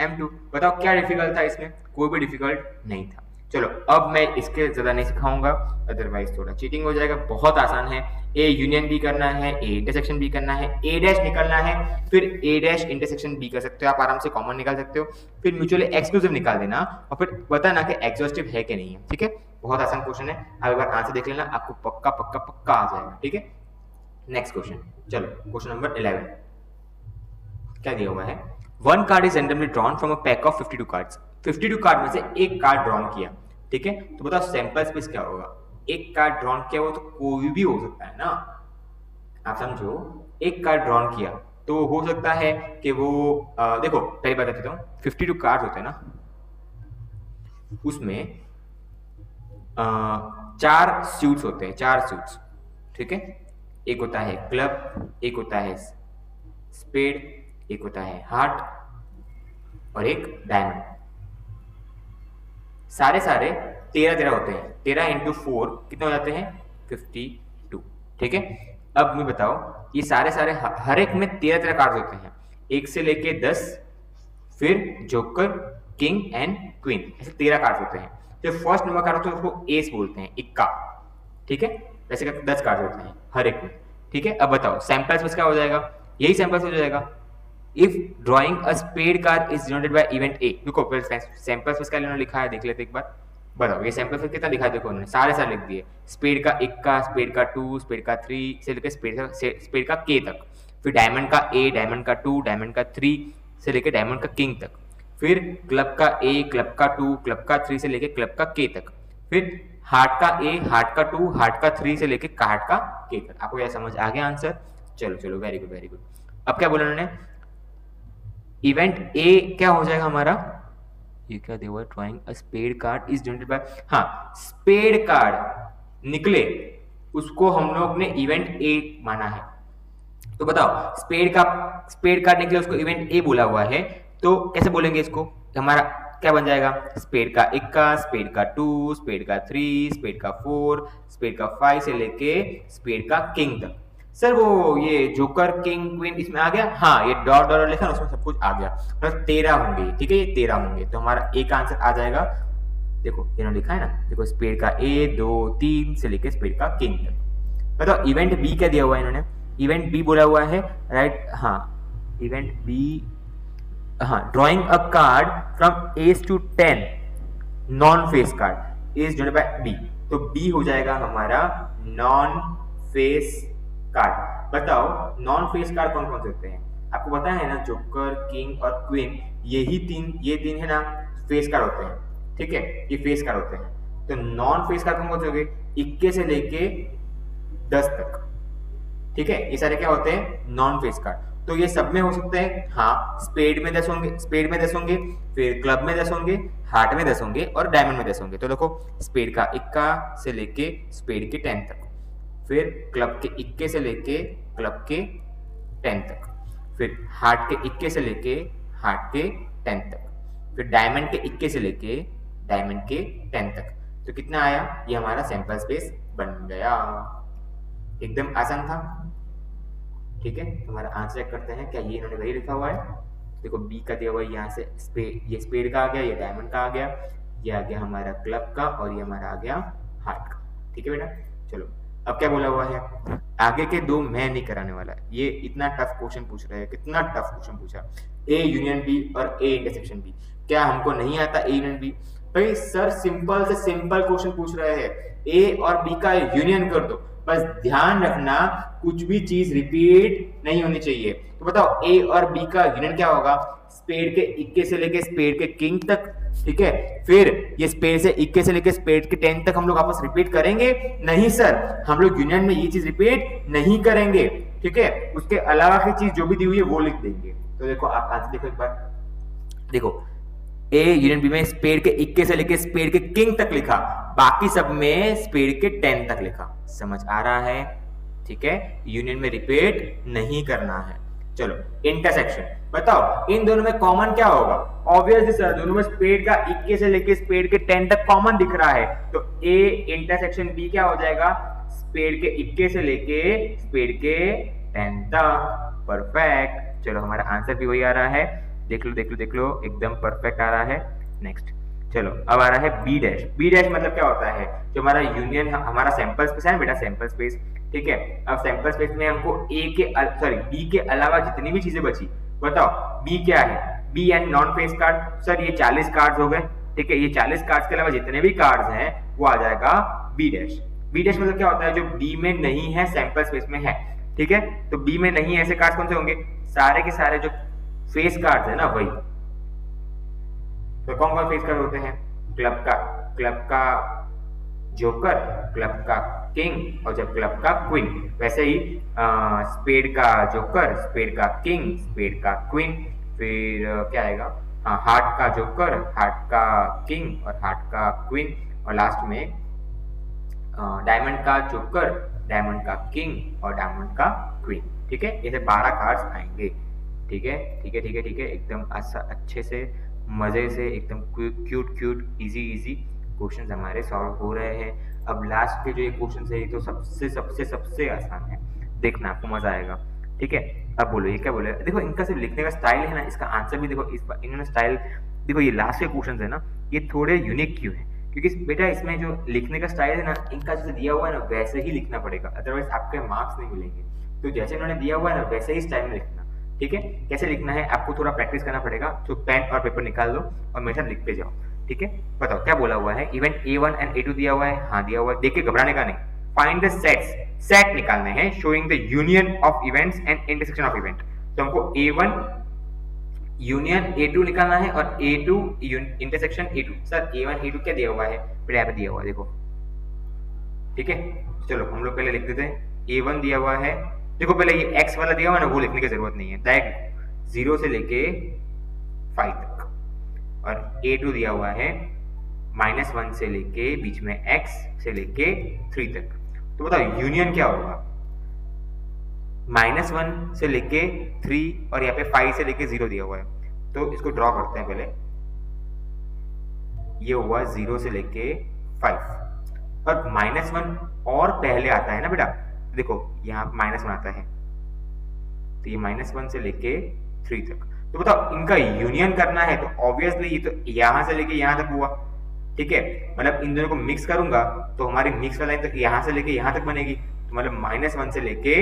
Speaker 1: M2। बताओ क्या डिफिकल्ट था इसमें, कोई भी डिफिकल्ट नहीं था। चलो अब मैं इसके ज्यादा नहीं सिखाऊंगा, अदरवाइज थोड़ा चीटिंग हो जाएगा। बहुत आसान है, ए यूनियन बी करना है, ए इंटरसेक्शन बी करना है, ए डैश निकलना है, फिर ए डैश इंटरसेक्शन बी कर सकते हो, आप आराम से कॉमन निकाल सकते हो, फिर म्यूचुअली एक्सक्लूसिव निकाल देना और फिर बताना कि एग्जॉस्टिव है कि नहीं है, ठीक है। बहुत आसान क्वेश्चन है, आप एक बार आंसर देख लेना, आपको पक्का पक्का पक्का आ जाएगा, ठीक है। नेक्स्ट क्वेश्चन, चलो क्वेश्चन नंबर 11 क्या दिया हुआ है, 1 card is randomly drawn from a pack of 52 cards. 52 card में से एक कार्ड ड्रॉन किया, ठीक है। तो बताओ सैंपल स्पेस क्या होगा, एक कार्ड ड्रॉन किया वो तो कोई भी हो सकता है ना, आप समझो, एक कार्ड ड्रॉन किया तो हो सकता है कि वो देखो पहले बता देता हूँ, 52 कार्ड होते हैं ना, उसमें 4 सूट्स होते हैं, 4 सूट्स, ठीक है। एक होता है क्लब, एक होता है स्पेड, एक होता है हार्ट और एक डायमंड। सारे 13 होते हैं, 13 इंटू 4 कितने हो जाते हैं 52, ठीक है। अब मैं बताओ, ये सारे हर एक में 13 कार्ड होते हैं, 1 से लेके 10, फिर जोकर, किंग एंड क्वीन, ऐसे 13 कार्ड होते हैं। जो फर्स्ट नंबर कार्ड होता है उसको एस बोलते हैं, इक्का, ठीक है। वैसे करके 10 कार्ड होते हैं हर एक में, ठीक है। अब बताओ सैंपल स्पेस क्या हो जाएगा, यही सैंपल स्पेस हो जाएगा, if drawing a spade card is denoted by event A, देखो फिर सैंपल स्पेस का इन्होंने लिखा है, देख लेते एक बार। बताओ ये सैंपल स्पेस कितना लिखा है, देखो उन्होंने सारे सारे लिख दिए, स्पेड का इक्का, स्पेड का 2, स्पेड का 3 से लेकर स्पेड का के तक, फिर डायमंड का ए, डायमंड का 2, डायमंड का 3 से लेकर डायमंड का किंग तक, फिर क्लब का ए, क्लब का 2, क्लब का 3 से लेकर क्लब का के तक, फिर हार्ट का ए, हार्ट का 2, हार्ट का 3 से लेकर हार्ट का के तक। आपको यह समझ आ गया आंसर? चलो चलो, वेरी गुड वेरी गुड। अब क्या बोला उन्होंने, इवेंट ए क्या हो जाएगा हमारा, ये क्या देवा, drawing a spade card is generated by, हाँ स्पेड कार्ड निकले उसको हम लोग ने इवेंट ए माना है। तो बताओ स्पेड कार्ड निकले उसको इवेंट ए बोला हुआ है, तो कैसे बोलेंगे इसको, हमारा क्या बन जाएगा, स्पेड का इक्का, स्पेड का 2, स्पेड का 3, स्पेड का 4, स्पेड का 5 से लेके स्पेड का किंग तक। सर वो ये जोकर किंग क्वीन इसमें आ गया, हाँ ये डॉट डॉट लिखा ना उसमें सब कुछ आ गया, मतलब 13 होंगे, ठीक है ये 13 होंगे, तो हमारा ए का आंसर आ जाएगा। देखो इन्होंने लिखा है ना, देखो स्पेड का ए 2 3 से लेके स्पेड का किंग तक। बताओ इवेंट बी क्या दिया हुआ है इन्होंने, इवेंट बी बोला हुआ है, राइट, हाँ इवेंट बी, हाँ drawing a card from ace to 10 non face card is generated by B, तो बी हो जाएगा हमारा नॉन फेस कार्ड। बताओ नॉन फेस कार्ड कौन कौन से होते हैं, आपको पता है ना, जोकर किंग और क्वीन, ये तीन है ना फेस कार्ड होते हैं, ठीक है ये फेस कार्ड होते हैं। तो नॉन फेस कार्ड कौन कौन से हो गए, 21 से लेके 10 तक, ठीक है ये सारे क्या होते हैं नॉन फेस कार्ड। तो ये सब में हो सकते हैं, हाँ स्पेड में 10 होंगे, स्पेड में 10 होंगे, फिर क्लब में 10 होंगे, हार्ट में 10 होंगे और डायमंड में 10 होंगे। तो देखो स्पेड का इक्का से लेके स्पेड के 10 तक, फिर क्लब के इक्के से लेके क्लब के 10 तक, फिर हार्ट के इक्के से लेके हार्ट के 10 तक, फिर डायमंड के इक्के से लेके डायमंड के 10 तक। तो कितना आया, ये हमारा सैंपल स्पेस बन गया, एकदम आसान था, ठीक है। हमारा आंसर चेक करते हैं, क्या ये इन्होंने वही लिखा हुआ है, देखो बी का दिया हुआ है यहाँ से, ये स्पेड का आ गया, ये डायमंड का आ गया, ये आ गया हमारा क्लब का और ये हमारा आ गया हार्ट का, ठीक है बेटा। चलो अब क्या बोला हुआ है, आगे के दो मैं नहीं कराने वाला, ये इतना टफ क्वेश्चन पूछ रहे हैं, कितना टफ क्वेश्चन पूछा, ए यूनियन बी और ए इंटरसेक्शन बी, क्या हमको नहीं आता ए यूनियन बी, भाई सर सिंपल से सिंपल क्वेश्चन पूछ रहे हैं, ए और बी का यूनियन कर दो, बस ध्यान रखना कुछ भी चीज रिपीट नहीं होनी चाहिए। तो बताओ ए और बी का यूनियन क्या होगा, स्पेड के इक्के से लेके स्पेड के किंग तक, ठीक है, फिर ये स्पेड से इक्के से लेके स्पेड के 10 तक हम लोग आपस रिपीट करेंगे, नहीं सर हम लोग यूनियन में ये चीज रिपीट नहीं करेंगे, ठीक है, उसके अलावा की चीज जो भी दी हुई है वो लिख देंगे। तो देखो आप आंसर देखो एक बार, देखो ए यूनियन बी में स्पेड के इक्के से लेके स्पेड के किंग तक लिखा, बाकी सब में स्पेड के 10 तक लिखा, समझ आ रहा है, ठीक है, यूनियन में रिपीट नहीं करना है। चलो इंटरसेक्शन, बताओ इन दोनों में कॉमन क्या होगा, ऑब्वियसली सर दोनों में स्पेड का इक्के से लेके स्पेड के 10 तक कॉमन दिख रहा है, तो ए इंटरसेक्शन बी क्या हो जाएगा, स्पेड के इक्के से लेके स्पेड के 10 तक, परफेक्ट। चलो हमारा आंसर भी वही आ रहा है, देख लो देख लो देख लो, एकदम परफेक्ट आ रहा है। नेक्स्ट चलो अब आ रहा है बी डैश, बी डैश मतलब क्या होता है, जो हमारा यूनियन हमारा सैंपल स्पेस है ना बेटा, सैंपल स्पेस, ठीक है, अब सैंपल स्पेस में हमको ए के सॉरी बी के अलावा जितनी भी चीजें बची, बताओ बी क्या है, B and non face card, sir ये 40 कार्ड्स हो गए, ठीक है, ये 40 कार्ड्स के अलावा जितने भी कार्ड्स हैं वो आ जाएगा बी डैश। बी डैश मतलब क्या होता है, जो बी में नहीं है सैंपल स्पेस में है, ठीक है, तो बी में नहीं है ऐसे कार्ड्स कौन से होंगे, सारे के सारे जो फेस कार्ड्स है ना वही, तो कौन कौन फेस कार्ड होते हैं, क्लब का जोकर, क्लब का किंग और जब क्लब का क्वीन, वैसे ही स्पेड का जोकर, स्पेड का किंग, स्पेड का क्वीन, फिर क्या आएगा, हार्ट का जोकर, हार्ट का किंग और हार्ट का क्वीन, और लास्ट में डायमंड का जोकर, डायमंड का किंग और डायमंड का क्वीन, ठीक है, ऐसे 12 कार्ड्स आएंगे, ठीक है ठीक है ठीक है ठीक है, एकदम अच्छे से मजे से एकदम cute cute easy easy question हमारे सॉल्व हो रहे हैं। अब लास्ट के जो ये क्वेश्चन है ये तो सबसे सबसे सबसे आसान है, देखना आपको मजा आएगा, ठीक है। अब बोलो ये क्या बोले, देखो इनका सिर्फ लिखने का स्टाइल है ना, इसका आंसर भी देखो, इस इन्होंने स्टाइल देखो, ये लास्ट के क्वेश्चन है ना ये थोड़े यूनिक क्यों है, क्योंकि बेटा इसमें जो लिखने का स्टाइल है ना, इनका जैसे दिया हुआ है ना वैसे ही लिखना पड़ेगा, अदरवाइज आपके मार्क्स नहीं मिलेंगे, तो जैसे इन्होंने दिया हुआ है ना वैसे ही स्टाइल में लिखना, ठीक है, कैसे लिखना है आपको थोड़ा प्रैक्टिस करना पड़ेगा, तो पेन और पेपर निकाल लो और मेरे साथ लिखते जाओ। ठीक है, बताओ क्या बोला हुआ है। इवेंट A1 एंड A2 दिया हुआ है, हाँ दिया हुआ है, देख के घबराने का नहीं। फाइंड द सेट्स, सेट निकालने हैं showing the union of events and intersection of event. तो हमको A1 यूनियन A2 निकालना है और A2 intersection A2। Sir A1 A2 क्या दिया हुआ है, फिर यहाँ पे दिया हुआ है देखो। ठीक है, चलो हम लोग पहले लिख देते हैं। A1 दिया हुआ है, देखो पहले ये x वाला दिया हुआ है ना, वो लिखने की जरूरत नहीं है, डायरेक्ट 0 से लेके 5 तक। और A2 दिया हुआ है -1 से लेके बीच में x से लेके 3 तक। तो बताओ यूनियन क्या होगा, -1 से लेके 3 और यहाँ पे 5 से लेके 0 दिया हुआ है। तो इसको ड्रॉ करते हैं पहले। ये हुआ 0 से लेके 5 और -1 और पहले आता है ना बेटा, देखो यहाँ -1 आता है, तो ये -1 से लेके 3 तक। तो बताओ इनका यूनियन करना है, तो ऑब्वियसली ये तो यहाँ से लेके यहाँ तक हुआ। ठीक है, मतलब इन दोनों को मिक्स करूंगा तो हमारी मिक्स वाला तो यहाँ से लेके यहाँ तक बनेगी, तो मतलब -1 से लेके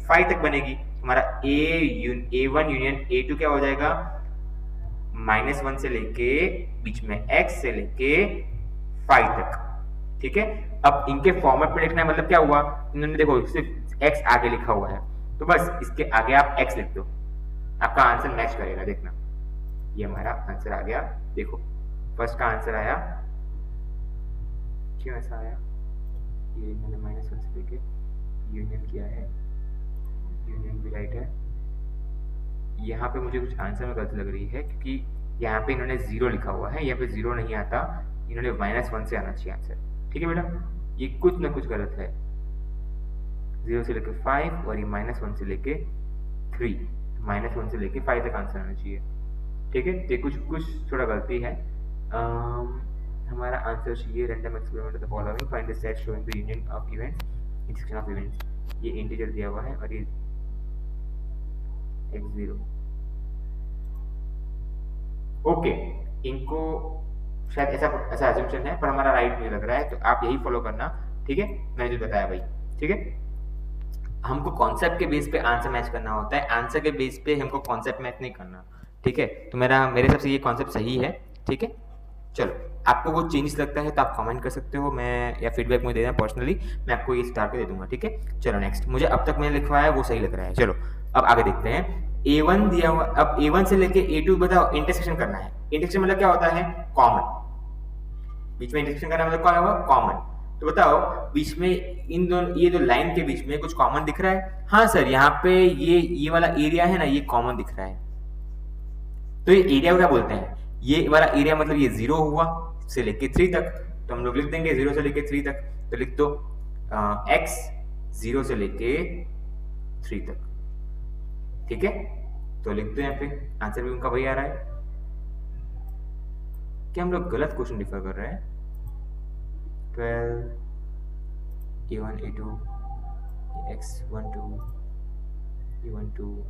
Speaker 1: 5 तक बनेगी। हमारा A1 यूनियन A2 क्या हो जाएगा, -1 से लेके बीच में x से लेके 5 तक। ठीक है, अब इनके फॉर्मेट में लिखना है, मतलब क्या हुआ, इन्होंने देखो सिर्फ x आगे लिखा हुआ है, तो बस इसके आगे आप x लिख दो, आपका आंसर मैच करेगा। देखना ये हमारा आंसर आ गया, देखो फर्स्ट का आंसर आया। क्यों ऐसा आया, ये मैंने -1 से लेके यूनियन किया है, यूनियन भी राइट है। यहाँ पे मुझे कुछ आंसर में गलती लग रही है, क्योंकि यहाँ पे इन्होंने 0 लिखा हुआ है, यहाँ पे 0 नहीं आता, इन्होंने -1 से आना चाहिए आंसर। ठीक है बेटा, ये कुछ ना कुछ गलत है। 0 से लेके 5 और ये -1 से लेके 3, -1 से लेके 5 तक आंसर आना चाहिए। ठीक है, तो कुछ थोड़ा गलती है। हमारा आंसर चाहिए random experiment of the following, find the set showing the union of events, intersection of events. ये इंटीजर दिया हुआ है और ये x0। ओके, इनको शायद ऐसा अजम्पशन है, पर हमारा राइट नहीं लग रहा है, तो आप यही फॉलो करना। ठीक है, मैंने जो बताया भाई। ठीक है, हमको कॉन्सेप्ट के बेस पे आंसर मैच करना होता है, आंसर के बेस पे हमको कॉन्सेप्ट मैच नहीं करना। ठीक है, तो मेरे हिसाब से ये कॉन्सेप्ट सही है। ठीक है, चलो आपको कुछ चेंजेस लगता है तो आप कमेंट कर सकते हो, मैं या फीडबैक मुझे देना पर्सनली, मैं आपको ये स्टार के दे दूंगा। ठीक है, चलो नेक्स्ट, मुझे अब तक मैंने लिखवाया वो सही लग रहा है। चलो अब आगे देखते हैं। A1 दिया हुआ, अब A1 से लेके A2 बताओ इंटरसेक्शन करना है। इंटरसेक्शन मतलब क्या होता है, कॉमन, बीच में इंटरसेक्शन करना मतलब क्या होगा, कॉमन। तो बताओ बीच में इन दोनों, ये दो लाइन के बीच में कुछ कॉमन दिख रहा है। हाँ सर, यहाँ पे ये वाला एरिया है ना, ये कॉमन दिख रहा है, तो ये एरिया को क्या बोलते हैं, ये वाला एरिया मतलब ये 0 हुआ से लेके 3 तक, तो हम लोग लिख देंगे 0 से लेके 3 तक। तो लिख दो x 0 से लेके 3 तक। ठीक है, तो लिख दो यहाँ पे, आंसर भी उनका वही आ रहा है। क्या हम लोग गलत क्वेश्चन डिफर कर रहे हैं, 12 A1 A2 x12 E12,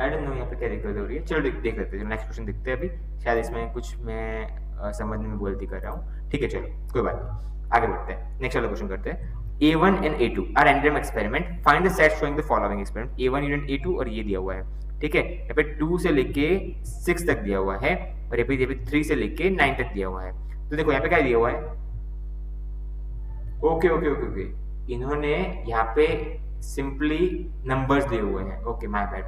Speaker 1: I don't know यहाँ पे क्या दिक्कत हो रही है। चलो देख लेते हैं, नेक्स्ट क्वेश्चन देखते हैं। अभी शायद इसमें कुछ मैं समझने में गलती कर रहा हूँ। ठीक है, चलो कोई बात नहीं, आगे बढ़ते हैं, नेक्स्ट वाला क्वेश्चन करते हैं। A1 and A2 are random experiment, find the set showing the following experiment। A1 union A2 और ये दिया हुआ है। ठीक है, यहाँ पे 2 से लेके 6 तक दिया हुआ है और यहाँ पे 3 से लेके 9 तक दिया हुआ है। तो देखो यहाँ पे क्या दिया हुआ है, ओके ओके ओके ओके, इन्होंने यहाँ पे सिंपली नंबर्स दिए हुए हैं। ओके, माय बैड,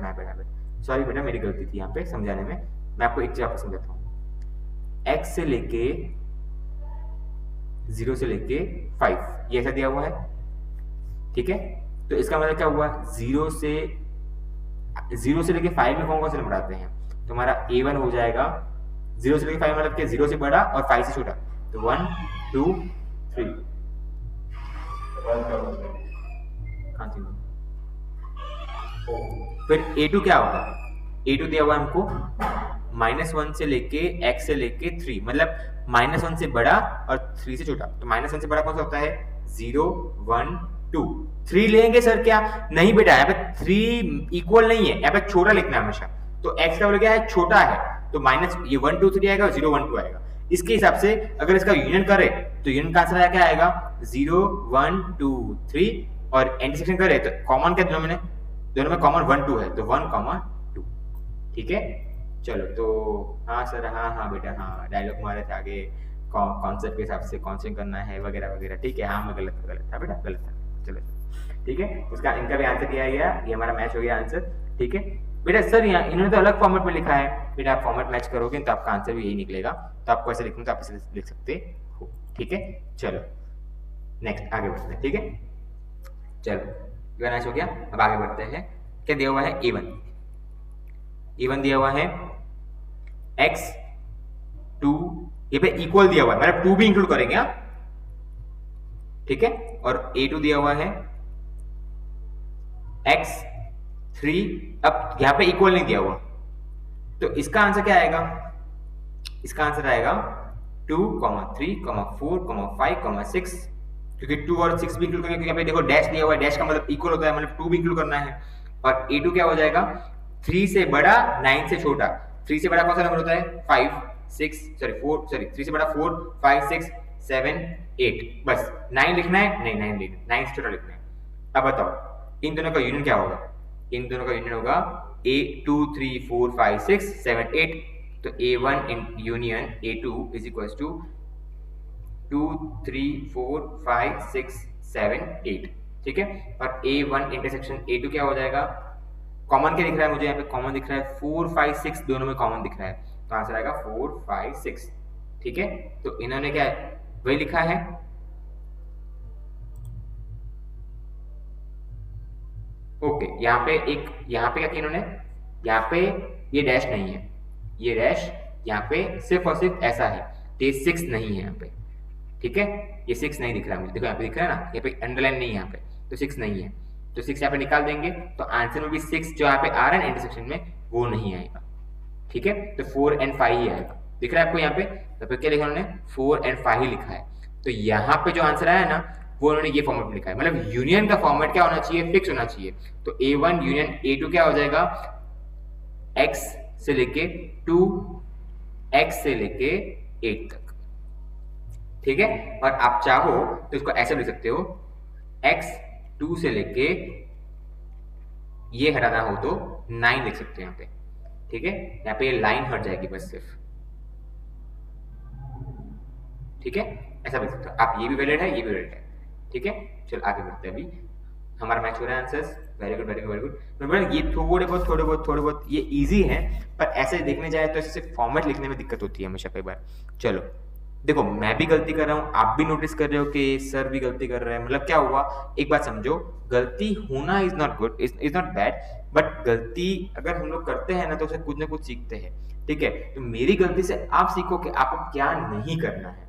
Speaker 1: सॉरी बेटा, मेरी गलती थी यहाँ पे समझाने में। मैं आपको एक चीज आपको समझाता हूँ, x से लेके 0 से लेके 5 ये ऐसा दिया हुआ है। ठीक है, तो इसका मतलब क्या हुआ, 0 से लेके 5 में कौन से नंबर आते हैं, तो हमारा A1 हो जाएगा 0 से लेके 5 मतलब कि 0 से बड़ा और 5 से छोटा, तो 1 2 3। फिर A2 क्या होगा, A2 दिया हुआ हमको -1 से लेके x से लेके 3, मतलब -1 से बड़ा और 3 से छोटा। तो -1 से बड़ा कौन सा होता है, 0 1 2 3 लेंगे सर क्या, नहीं बेटा, यहाँ पे 3 इक्वल नहीं है, यहाँ पे छोटा लिखना है हमेशा। तो x का वैल्यू क्या है, छोटा है, तो माइनस ये 1 2 3 आएगा और 0 1 2 आएगा। इसके हिसाब से अगर इसका यूनियन करे तो यूनियन का आंसर क्या आएगा, 0 1 2 3, और इंटरसेक्शन करे तो कॉमन क्या दोनों में, दोनों में कॉमन 1 2 है, तो 1 2। ठीक है, चलो तो हाँ सर, हाँ हाँ बेटा, हाँ डायलॉग मारे थे आगे, कॉन्सेप्ट के हिसाब से कौन से करना है वगैरह वगैरह। ठीक है, हाँ मैं गलत था बेटा, गलत था। चलो ठीक है, उसका इनका भी आंसर दिया गया, ये हमारा मैच हो गया आंसर। ठीक है बेटा, सर यहाँ इन्होंने तो अलग फॉर्मेट में लिखा है। बेटा आप फॉर्मेट मैच करोगे तो आपका आंसर भी यही निकलेगा, तो आपको ऐसे लिखना तो आप इसे लिख सकते हो। ठीक है, चलो नेक्स्ट आगे बढ़ते हैं। ठीक है, चलो मैच हो गया, अब आगे बढ़ते हैं। क्या दिया हुआ है? A1 दिया हुआ है, x 2, ये पे इक्वल दिया हुआ है, मतलब 2 भी इंक्लूड करेंगे आप। ठीक है, और A2 दिया हुआ है x 3, अब यहां पे इक्वल नहीं दिया हुआ, तो इसका आंसर क्या आएगा? इसका आंसर आएगा 2, 3, 4, 5, 6, क्योंकि 2 और 6 भी इंक्लूड करेंगे, क्योंकि यहाँ पे देखो डैश दिया हुआ है, डैश का मतलब इक्वल होता है, मतलब 2 भी इंक्लूड करना है। और A2 क्या हो जाएगा? 3 से बड़ा 9 से छोटा। 3 से बड़ा कौन सा नंबर होता है? 5 6 सॉरी 4 सॉरी 3 से बड़ा 4 5 6 7 8, बस 9 लिखना है, नहीं 9 लिखना, 9 से छोटा लिखना है। अब बताओ इन दोनों का यूनियन क्या होगा? इन दोनों का यूनियन होगा A 2 3 4 5 6 7 8, तो A1 in union A2 is equal to 2 3 4 5 6 7 8। ठीक है, और A1 इंटरसेक्शन A2 क्या हो जाएगा? कॉमन क्या दिख रहा है मुझे? यहाँ पे कॉमन दिख रहा है 4 5 6, दोनों में कॉमन दिख रहा है, तो आंसर आएगा 4 5 6। ठीक है, तो इन्होंने क्या वही लिखा है। ओके, यहाँ पे यहाँ पे क्या किया इन्होंने? यहाँ पे ये डैश नहीं है, ये डैश यहाँ पे सिर्फ और सिर्फ ऐसा है, तो ये 6 नहीं है यहाँ पे। ठीक है, ये 6 नहीं दिख रहा मुझे, देखो यहाँ पे दिख रहा है ना, यहाँ पे अंडरलाइन नहीं है यहाँ पे, तो 6 नहीं है, तो 6 यहाँ पे निकाल देंगे, तो आंसर में भी 6 जो यहाँ पे आ रहा है ना इंटरसेक्शन में, वो नहीं आएगा। ठीक है, तो 4 and 5 ही आएगा। दिख रहा है आपको यहाँ पे? तो पे क्या लिखा उन्होंने? 4 and 5 ही लिखा है। तो यहाँ पे जो आंसर आया ना, वो उन्होंने ये फॉर्मेट में लिखा है, मतलब यूनियन का फॉर्मेट क्या होना चाहिए? फिक्स होना चाहिए। तो A1 यूनियन A2 क्या हो जाएगा? x से लेके 2, x से लेके 8 तक। ठीक है, और आप चाहो तो इसको ऐसे लिख सकते हो, x 2 से लेके ये हटाना हो तो 9 लिख सकते हो यहाँ पे। ठीक है, यहाँ पे ये लाइन हट जाएगी बस सिर्फ। ठीक है, ऐसा लिख सकते हो आप, ये भी वैलिड है, ये भी वैलिड है। ठीक है, चलो आगे बढ़ते हैं। अभी हमारा मैच हो रहा है answers, very good very good very good. मैं ये थोड़े बहुत ये इजी है, पर ऐसे देखने जाए तो ऐसे फॉर्मेट लिखने में दिक्कत होती है हमेशा कई बार। चलो देखो, मैं भी गलती कर रहा हूँ, आप भी नोटिस कर रहे हो कि सर भी गलती कर रहे हैं, मतलब क्या हुआ? एक बात समझो, गलती होना is not good, is not bad, but गलती अगर हम लोग करते हैं ना, तो उसे कुछ ना कुछ सीखते हैं। ठीक है, तो मेरी गलती से आप सीखो कि आपको क्या नहीं करना है।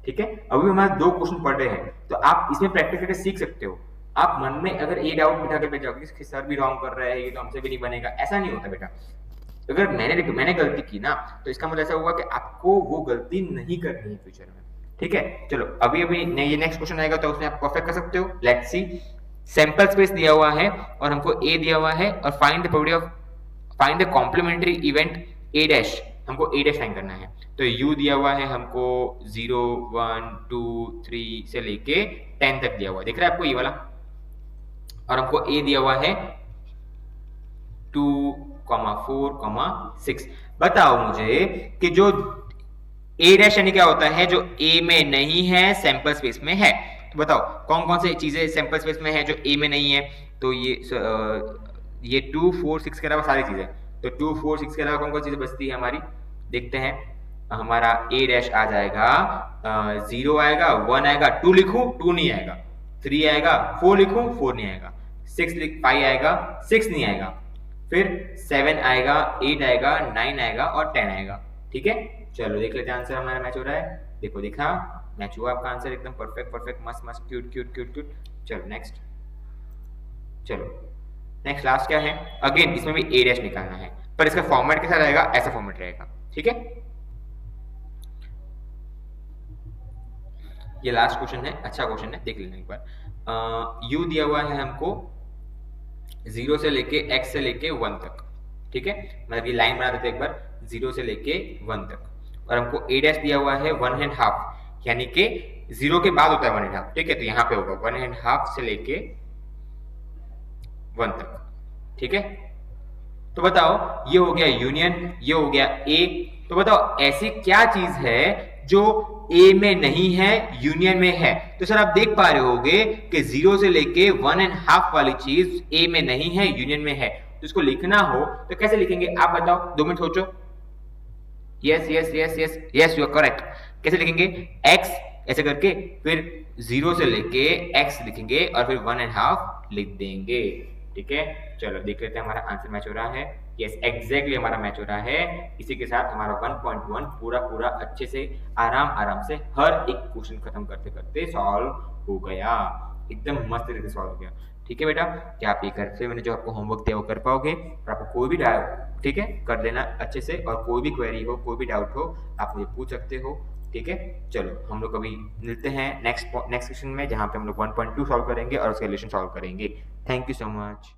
Speaker 1: ठीक है, अभी हमारे 2 क्वेश्चन पढ़ रहे हैं, तो आप इसमें प्रैक्टिस करके सीख सकते हो। आप मन में अगर ये डाउट बिठा कर बैठ जाओगे कि सर भी रॉन्ग कर रहे हैं, ये तो हमसे भी नहीं बनेगा, ऐसा नहीं होता बेटा। अगर मैंने गलती की ना, तो इसका मतलब ऐसा हुआ कि आपको वो गलती नहीं करनी है फ्यूचर में। ठीक है, चलो अभी ये नेक्स्ट क्वेश्चन आएगा, तो उसमें आप परफेक्ट कर सकते हो। लेट्स सी, सैंपल स्पेस दिया हुआ है और हमको A दिया हुआ है, और find the complementary event A dash, हमको A डैश फाइंड करना है। तो U दिया हुआ है हमको 0 1 2 3 से लेके 10 तक दिया हुआ है, दिख रहा है आपको ये वाला, और हमको A दिया हुआ है 2 4 6। बताओ मुझे कि जो A डैश यानी क्या होता है? जो A में नहीं है, सैंपल स्पेस में है। तो बताओ कौन कौन से चीजें सैंपल स्पेस में है जो A में नहीं है? तो ये 2 4 6 के अलावा सारी चीजें, तो 2 4 6 के अलावा कौन कौन चीजें बचती है हमारी? देखते हैं। हमारा A डैश आ जाएगा 0 आएगा, 1 आएगा, 2 लिखूं 2 नहीं आएगा, 3 आएगा, 4 लिखूं 4 नहीं आएगा, 5 आएगा, 6 नहीं आएगा, फिर 7 आएगा, 8 आएगा, 9 आएगा और 10 आएगा। ठीक है, चलो देख लेते हैं आंसर हमारा मैच हो रहा है। देखो दिखा, मैच हुआ आपका आंसर एकदम परफेक्ट मस्त क्यूट। चलो नेक्स्ट, नेक्स्ट लास्ट क्या है? अगेन इसमें भी A डैश निकालना है, पर इसका फॉर्मेट कैसा रहेगा? ऐसा फॉर्मेट रहेगा। ठीक है, ये लास्ट क्वेश्चन है, अच्छा क्वेश्चन है, देख लेना एक बार। U दिया हुआ है हमको 0 से लेके x से लेके 1 तक। ठीक है, मतलब ये लाइन बना देते एक बार, 0 से लेके 1 तक, और हमको A डैश दिया हुआ है 1.5, यानी कि 0 के बाद होता है 1.5। ठीक है, तो यहाँ पे होगा 1.5 से लेके 1 तक। ठीक है, तो बताओ ये हो गया यूनियन, ये हो गया ए। तो बताओ ऐसी क्या चीज है जो ए में नहीं है यूनियन में है? तो सर आप देख पा रहे होगे कि 0 से लेके 1.5 वाली चीज ए में नहीं है यूनियन में है। तो इसको लिखना हो तो कैसे लिखेंगे आप बताओ, 2 मिनट सोचो। Yes yes yes yes yes, you are correct. कैसे लिखेंगे? x ऐसे करके, फिर 0 से लेके x लिखेंगे और फिर 1.5 लिख देंगे। ठीक है, चलो देख लेते हैं हमारा आंसर मैच हो रहा है। यस एग्जैक्टली हमारा मैच हो रहा है। इसी के साथ हमारा 1.1 पूरा पूरा अच्छे से आराम आराम से हर एक क्वेश्चन खत्म करते करते सॉल्व हो गया, एकदम मस्त तरीके से सॉल्व हो गया। ठीक है बेटा, क्या आप ये घर से मैंने जो आपको होमवर्क दिया वो कर पाओगे? और आपको कोई भी डाउट, ठीक है, कर लेना अच्छे से, और कोई भी क्वेरी हो, कोई भी डाउट हो, आप मुझे पूछ सकते हो। ठीक है, चलो हम लोग अभी मिलते हैं नेक्स्ट सेशन में, जहाँ पे हम लोग 1.2 सॉल्व करेंगे और उसका रिलेशन सॉल्व करेंगे। Thank you so much.